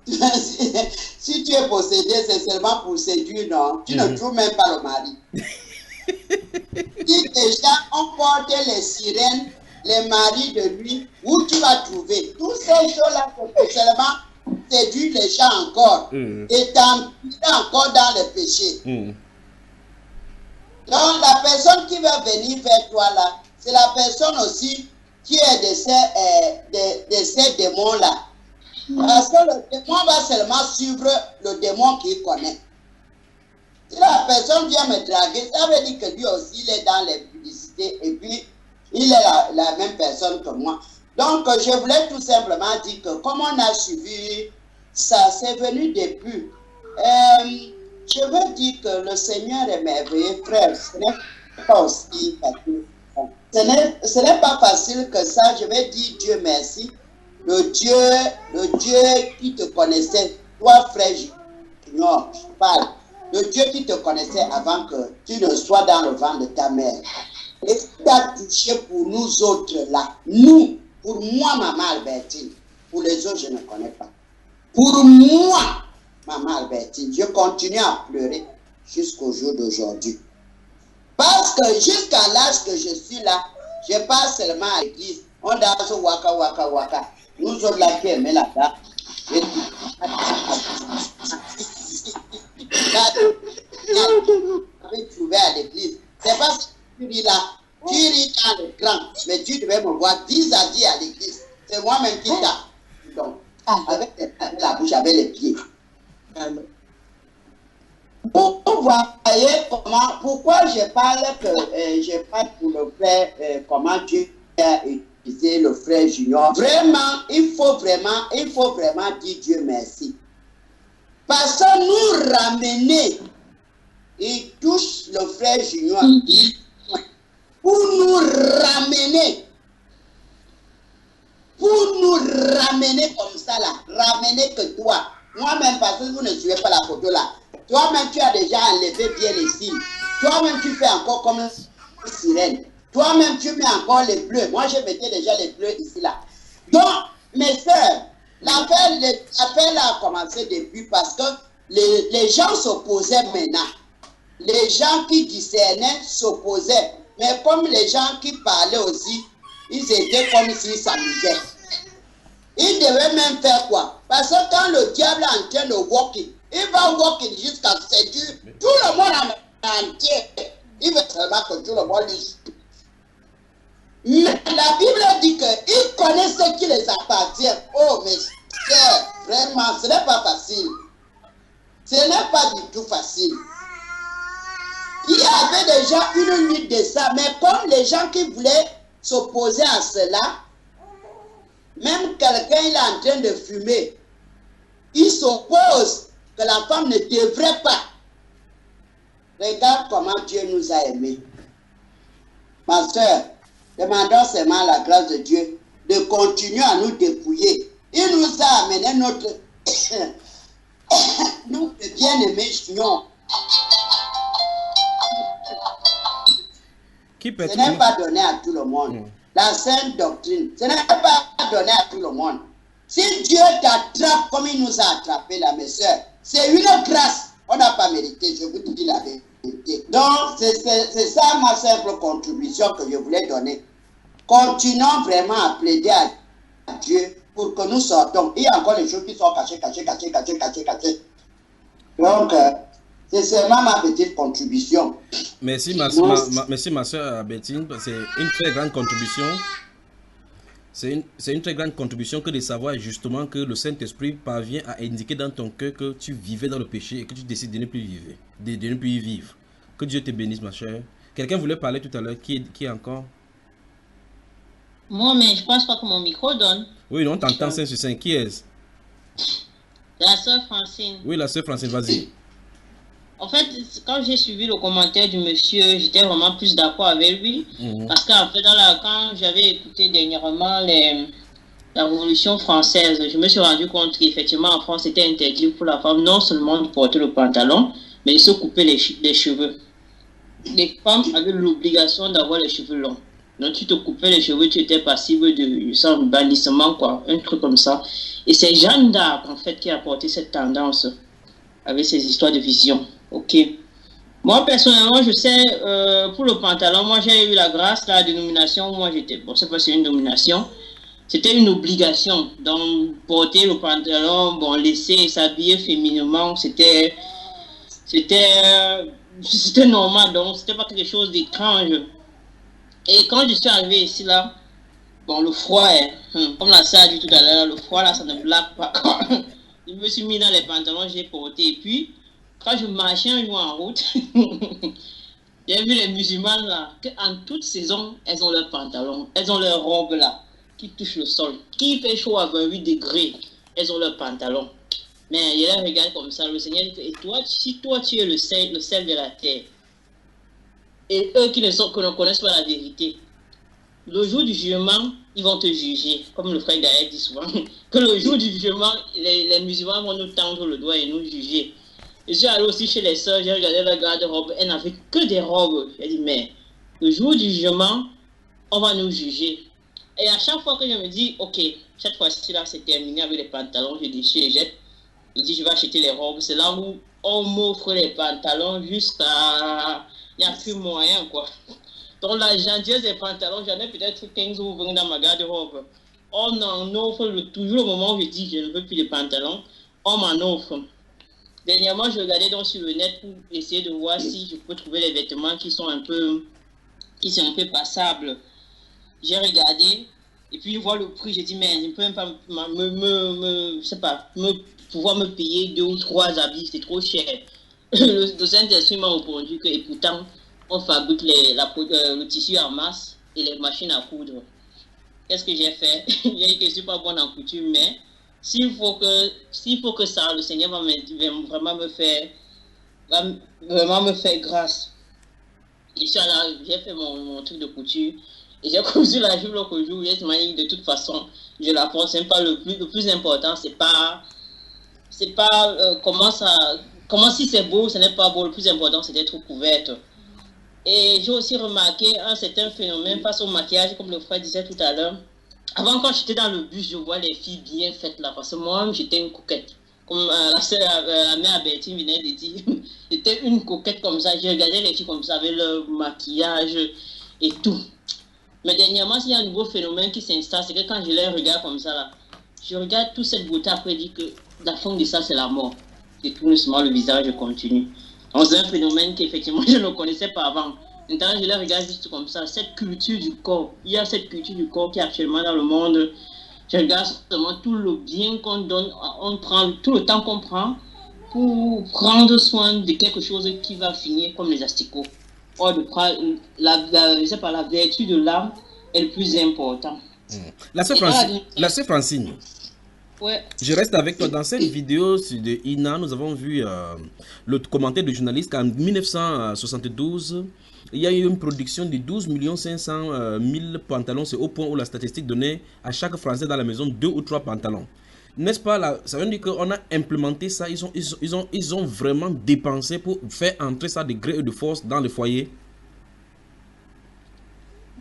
Si tu es possédé, c'est seulement pour séduire, non? Tu ne trouves même pas le mari. Si déjà on porte les sirènes, les maris de lui, où tu vas trouver? Tous ces choses-là, c'est seulement séduire les gens encore et t'empirer encore dans le péché. Donc la personne qui va venir vers toi là, c'est la personne aussi qui est de ces démons-là. Parce que le démon va seulement suivre le démon qu'il connaît. Si la personne vient me draguer, ça veut dire que lui aussi, il est dans les publicités et puis il est la même personne que moi. Donc, je voulais tout simplement dire que comme on a suivi ça, c'est venu depuis. Je veux dire que le Seigneur est merveilleux, frère. Ce n'est pas aussi facile. Ce n'est pas facile que ça. Je vais dire Dieu merci. Le Dieu qui te connaissait, toi frère Junior, je parle. Le Dieu qui te connaissait avant que tu ne sois dans le ventre de ta mère. Et qui t'a touché pour nous autres là. Nous, pour moi, maman Albertine. Pour les autres, je ne connais pas. Pour moi, maman Albertine, je continue à pleurer jusqu'au jour d'aujourd'hui. Parce que jusqu'à l'âge que je suis là, je passe seulement à l'église. On danse waka waka waka. Nous autres là qui aimons la dame. Trouvé à l'église. C'est parce que tu ris là. Tu ris dans l'écran. Mais tu devais me voir 10 à 10 à l'église. C'est moi-même qui tape. Donc, avec la bouche, avec les pieds. Vous voyez comment, pourquoi je parle pour le frère, comment Dieu a utilisé le frère Junior. Vraiment, il faut vraiment dire Dieu merci. Parce que nous ramener, il touche le frère Junior, pour nous ramener. Pour nous ramener comme ça là. Ramener que toi. Moi-même, parce que vous ne suivez pas la photo là. Toi-même, tu as déjà enlevé bien les cils. Toi-même, tu fais encore comme une sirène. Toi-même, tu mets encore les bleus. Moi, je mettais déjà les bleus ici là. Donc, mes soeurs, l'appel a commencé depuis parce que les gens s'opposaient maintenant. Les gens qui discernaient s'opposaient. Mais comme les gens qui parlaient aussi, ils étaient comme s'ils s'amusaient. Ils devaient même faire quoi? Parce que quand le diable est en train de walking, il va walking jusqu'à séduire tout le monde en entier. Il veut seulement que tout le monde lui. Mais la Bible dit qu'ils connaissent ce qui les appartient. Oh, mes frères, vraiment, ce n'est pas facile. Ce n'est pas du tout facile. Il y avait déjà une nuit de ça, mais comme les gens qui voulaient s'opposer à cela, même quelqu'un il est en train de fumer, il s'oppose que la femme ne devrait pas. Regarde comment Dieu nous a aimés. Ma soeur, demandons seulement la grâce de Dieu de continuer à nous dépouiller. Il nous a amené notre nous bien-aimés Chignons. Ce n'est pas donné à tout le monde. La sainte doctrine, ce n'est pas donné à tout le monde. Si Dieu t'attrape comme il nous a attrapés là, mes soeurs, c'est une grâce. On n'a pas mérité, je vous dis la vérité. Donc, c'est ça ma simple contribution que je voulais donner. Continuons vraiment à plaider à Dieu pour que nous sortons. Il y a encore les choses qui sont cachées. Donc, c'est seulement ma petite contribution. Merci ma soeur Bétine. C'est une très grande contribution. C'est une très grande contribution que de savoir justement que le Saint-Esprit parvient à indiquer dans ton cœur que tu vivais dans le péché et que tu décides de ne plus vivre. De ne plus y vivre. Que Dieu te bénisse ma chère. Quelqu'un voulait parler tout à l'heure. Qui est encore? Moi, mais je pense pas que mon micro donne. Oui, on t'entend 5 sur 5. Qui est-ce? La sœur Francine. Oui, la sœur Francine, vas-y. En fait, quand j'ai suivi le commentaire du monsieur, j'étais vraiment plus d'accord avec lui. Parce qu'en fait, quand j'avais écouté dernièrement la Révolution française, je me suis rendu compte qu'effectivement, en France, c'était interdit pour la femme non seulement de porter le pantalon, mais de se couper les cheveux. Les femmes avaient l'obligation d'avoir les cheveux longs. Donc, tu te coupais les cheveux, tu étais passible de bannissement, quoi, un truc comme ça. Et c'est Jeanne d'Arc, en fait, qui a apporté cette tendance avec ses histoires de vision. Ok. Moi, personnellement, je sais, pour le pantalon, moi, j'ai eu la grâce, la dénomination, moi, j'étais, bon, c'est pas si c'est une domination, c'était une obligation. Donc, porter le pantalon, bon, laisser s'habiller féminement, c'était normal, donc, c'était pas quelque chose d'étrange. Et quand je suis arrivé ici, là, bon, le froid, comme la sœur a dit tout à l'heure, le froid, là, ça ne blague pas. Je me suis mis dans les pantalons, j'ai porté, et puis, quand je marchais un jour en route, j'ai vu les musulmanes là, qu'en toute saison, elles ont leurs pantalons, elles ont leurs robes là, qui touchent le sol. Qui fait chaud à 28 degrés, elles ont leurs pantalons. Mais je les regarde comme ça, le Seigneur dit que, et toi, si toi tu es le sel de la terre, et eux qui ne connaissent pas la vérité, le jour du jugement, ils vont te juger, comme le frère Gaël dit souvent, que le jour du jugement, les musulmans vont nous tendre le doigt et nous juger. Je suis allé aussi chez les sœurs, j'ai regardé leur garde-robe, elles n'avaient que des robes. J'ai dit, mais le jour du jugement, on va nous juger. Et à chaque fois que je me dis, ok, cette fois-ci là, c'est terminé avec les pantalons, je déchire et jette. Je dis, je vais acheter les robes. C'est là où on m'offre les pantalons jusqu'à... Il n'y a plus moyen, quoi. Donc la gentillesse des pantalons, j'en ai peut-être 15 ou 20 dans ma garde-robe. On en offre toujours au moment où je dis, je ne veux plus de pantalons, on m'en offre. Dernièrement, je regardais donc sur le net pour essayer de voir si je peux trouver les vêtements qui sont un peu passables. J'ai regardé et puis je vois le prix. J'ai dit, mais je ne peux même pas pouvoir me payer 2 ou 3 habits, c'est trop cher. Le Saint-Esprit m'a répondu que, et pourtant, on fabrique le tissu en masse et les machines à coudre. Qu'est-ce que j'ai fait? J'ai dit que je ne suis pas bonne en couture, mais s'il faut que ça, le Seigneur va vraiment me faire grâce. J'ai fait mon truc de couture. Et j'ai cousu la jupe l'autre jour. J'ai dit, de toute façon, je la porte. C'est pas le plus important. C'est pas comment si c'est beau, ce n'est pas beau. Le plus important, c'est d'être couverte. Et j'ai aussi remarqué un certain phénomène face au maquillage, comme le frère disait tout à l'heure. Avant, quand j'étais dans le bus, je vois les filles bien faites là. Parce que moi, j'étais une coquette. Comme la mère Bertine venait de dire, j'étais une coquette comme ça. Je regardais les filles comme ça, avec leur maquillage et tout. Mais dernièrement, il y a un nouveau phénomène qui s'installe, c'est que quand je les regarde comme ça, là, je regarde toute cette beauté, après je dis que la fin de ça, c'est la mort. Je tourne seulement le visage, je continue. Donc c'est un phénomène qu'effectivement, je ne connaissais pas avant. Maintenant, je les regarde juste comme ça. Cette culture du corps, il y a cette culture du corps qui est actuellement dans le monde. Je regarde seulement tout le bien qu'on donne, on prend, tout le temps qu'on prend pour prendre soin de quelque chose qui va finir comme les asticots. Or, de prendre la vertu de l'âme est le plus important. La sœur Francine, ouais. Je reste avec toi. Dans cette vidéo de Ina, nous avons vu le commentaire du journaliste qu'en 1972, il y a eu une production de 12 500 000 pantalons. C'est au point où la statistique donnait à chaque Français dans la maison 2 ou 3 pantalons. N'est-ce pas là? Ça veut dire qu'on a implémenté ça. Ils ont vraiment dépensé pour faire entrer ça de gré et de force dans le foyer.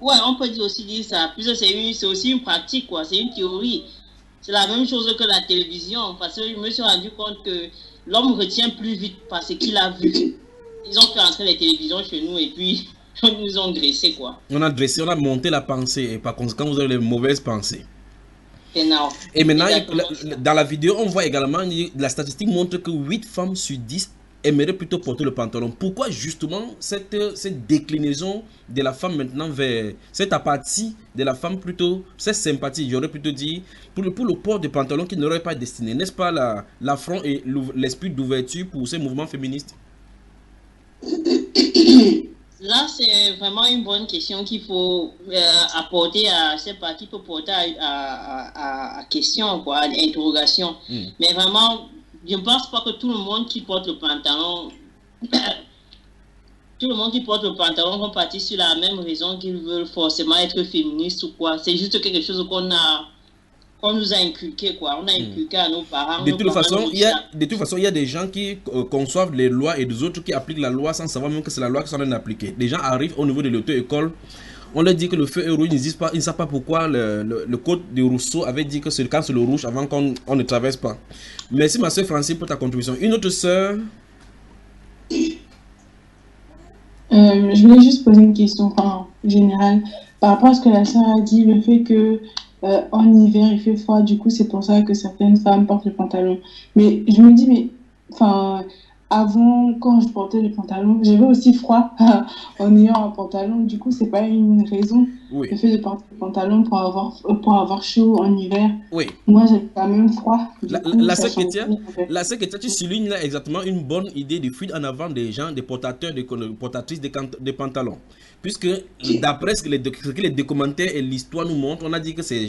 Ouais, on peut aussi dire ça. Puis c'est aussi une pratique, quoi. C'est une théorie. C'est la même chose que la télévision. Parce que je me suis rendu compte que l'homme retient plus vite parce qu'il a vu. Ils ont fait entrer les télévisions chez nous et puis ils nous ont dressé, quoi. On a dressé, on a monté la pensée. Et par conséquent, vous avez les mauvaises pensées. Et maintenant, dans la vidéo, on voit également, la statistique montre que 8 femmes sur 10 aimeraient plutôt porter le pantalon. Pourquoi justement cette déclinaison de la femme maintenant vers cette apathie de la femme plutôt, cette sympathie, j'aurais plutôt dit, pour le port de pantalon qui n'aurait pas destiné, n'est-ce pas l'affront et l'esprit d'ouverture pour ces mouvements féministes? Là, c'est vraiment une bonne question qu'il faut apporter à, je sais pas, qu'il faut porter à question, quoi, à interrogation. Mais vraiment, je ne pense pas que tout le monde qui porte le pantalon, vont partir sur la même raison qu'ils veulent forcément être féministes ou quoi. C'est juste quelque chose qu'on nous a inculqué, quoi. On a inculqué à nos parents. De toute façon, il y a des gens qui conçoivent les lois et des autres qui appliquent la loi sans savoir même que c'est la loi qui sont en train d'appliquer. Les gens arrivent au niveau de l'auto-école, on leur dit que le feu est rouge, ils ne savent pas pourquoi le code de Rousseau avait dit que c'est quand c'est le rouge avant qu'on ne traverse pas. Merci ma soeur Francine pour ta contribution. Une autre soeur? Je voulais juste poser une question générale par rapport à ce que la soeur a dit, le fait que en hiver il fait froid, du coup c'est pour ça que certaines femmes portent le pantalon. Mais je me dis, mais avant, quand je portais le pantalon, j'avais aussi froid en ayant un pantalon. Du coup, c'est pas une raison, le fait de porter le pantalon pour avoir chaud en hiver. Oui. Moi, j'ai quand même froid. La sœur Ketia, tu soulignes là exactement une bonne idée de fuite en avant des gens, des portateurs, des portatrices de pantalons. Puisque d'après ce que les documentaires et l'histoire nous montrent, on a dit que c'est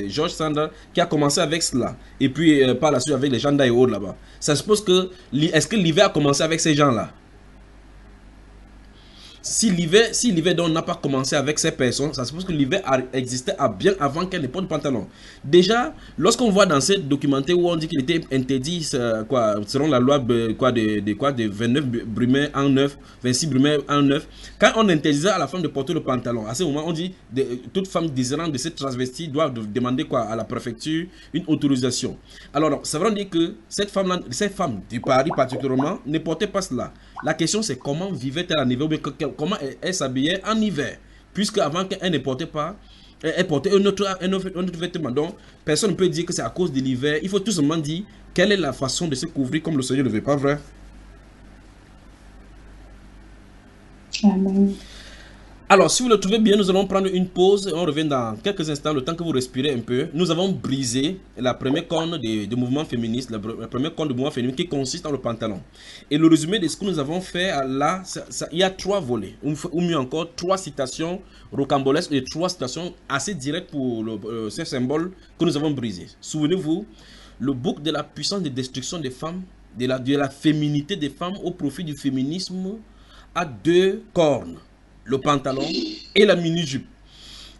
George Sand qui a commencé avec cela. Et puis par la suite avec les gens d'Aéro là-bas. Ça suppose que, est-ce que l'hiver a commencé avec ces gens-là? Si l'hiver n'a pas commencé avec ces personnes, ça suppose que l'hiver existait bien avant qu'elles ne portent de pantalon. Déjà, lorsqu'on voit dans ces documentaires où on dit qu'il était interdit, selon la loi de 29 Brumaire en 9, 26 Brumaire en 9, quand on interdisait à la femme de porter le pantalon, à ce moment on dit toute femme désirant de se transvestir doit demander à la préfecture une autorisation. Alors, ça veut dire que cette femme du Paris particulièrement ne portait pas cela. La question c'est comment vivait-elle en hiver, ou bien comment elle s'habillait en hiver, puisque avant qu'elle ne portait pas, elle portait un autre vêtement. Donc personne ne peut dire que c'est à cause de l'hiver. Il faut tout simplement dire quelle est la façon de se couvrir comme le Seigneur le veut, pas vrai? Amen. Alors, si vous le trouvez bien, nous allons prendre une pause et on revient dans quelques instants, le temps que vous respirez un peu. Nous avons brisé la première corne du mouvement féministe, la première corne du mouvement féministe qui consiste dans le pantalon. Et le résumé de ce que nous avons fait là, il y a 3 volets, ou mieux encore 3 citations rocambolesques et 3 citations assez directes pour ce symbole que nous avons brisé. Souvenez-vous, le bouc de la puissance de destruction des femmes, de la féminité des femmes au profit du féminisme, a deux cornes, le pantalon et la mini-jupe.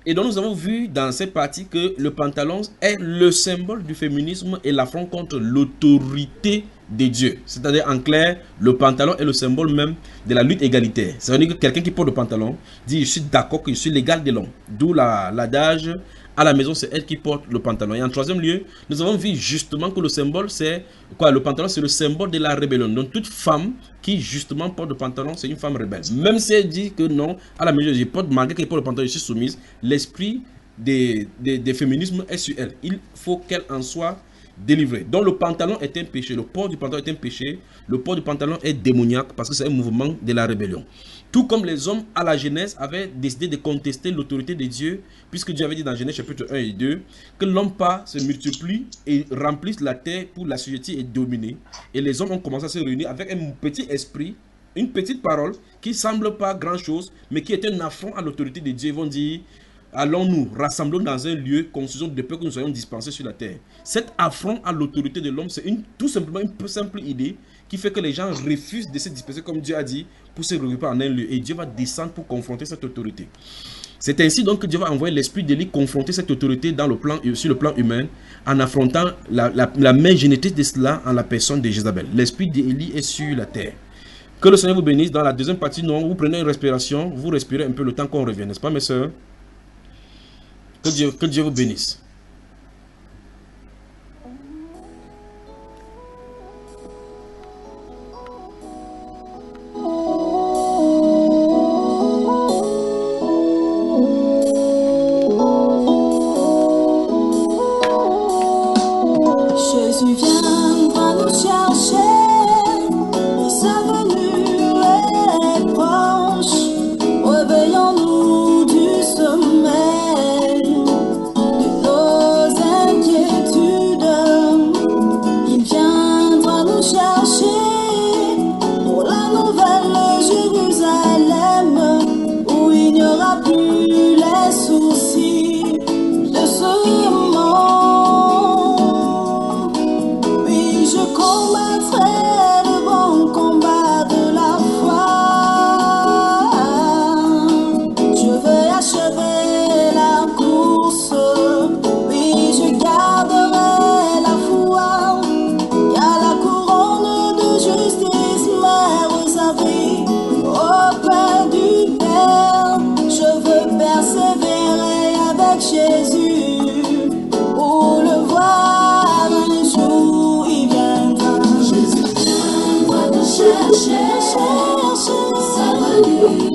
Et donc nous avons vu dans cette partie que le pantalon est le symbole du féminisme et l'affront contre l'autorité de Dieu. C'est-à-dire en clair, le pantalon est le symbole même de la lutte égalitaire. C'est-à-dire que quelqu'un qui porte le pantalon dit je suis d'accord que je suis l'égal de l'homme. D'où l'adage à la maison c'est elle qui porte le pantalon. Et en troisième lieu, nous avons vu justement que le symbole c'est quoi? Le pantalon c'est le symbole de la rébellion. Donc toute femme qui justement porte le pantalon c'est une femme rebelle. Même si elle dit que non, à la maison je porte, malgré qu'elle porte le pantalon je suis soumise, l'esprit des féminismes est sur elle. Il faut qu'elle en soit délivrée. Donc le pantalon est un péché, le port du pantalon est un péché, le port du pantalon est démoniaque parce que c'est un mouvement de la rébellion. Tout comme les hommes à la Genèse avaient décidé de contester l'autorité de Dieu, puisque Dieu avait dit dans Genèse chapitre 1 et 2 que l'homme pas se multiplie et remplisse la terre pour l'assujettir et dominer. Et les hommes ont commencé à se réunir avec un petit esprit, une petite parole qui ne semble pas grand chose, mais qui est un affront à l'autorité de Dieu. Ils vont dire allons-nous, rassemblons dans un lieu, construisons de peur que nous soyons dispensés sur la terre. Cet affront à l'autorité de l'homme, c'est tout simplement une simple idée qui fait que les gens refusent de se disperser comme Dieu a dit pour se regrouper en un lieu. Et Dieu va descendre pour confronter cette autorité. C'est ainsi donc que Dieu va envoyer l'esprit d'Élie confronter cette autorité sur le plan humain en affrontant la mère génétique de cela en la personne de Jézabel. L'esprit d'Élie est sur la terre. Que le Seigneur vous bénisse. Dans la deuxième partie, non, vous prenez une respiration, vous respirez un peu le temps qu'on revient, n'est-ce pas mes soeurs? Que Dieu vous bénisse. Jésus viendra nous chercher, sa venue est proche. Réveillons-nous du sommeil de nos inquiétudes. Il viendra nous chercher pour la nouvelle Jérusalem, où il n'y aura plus les soucis de ce monde. Jésus, pour le voir un jour, il viendra. Jésus viendra nous chercher, sa venue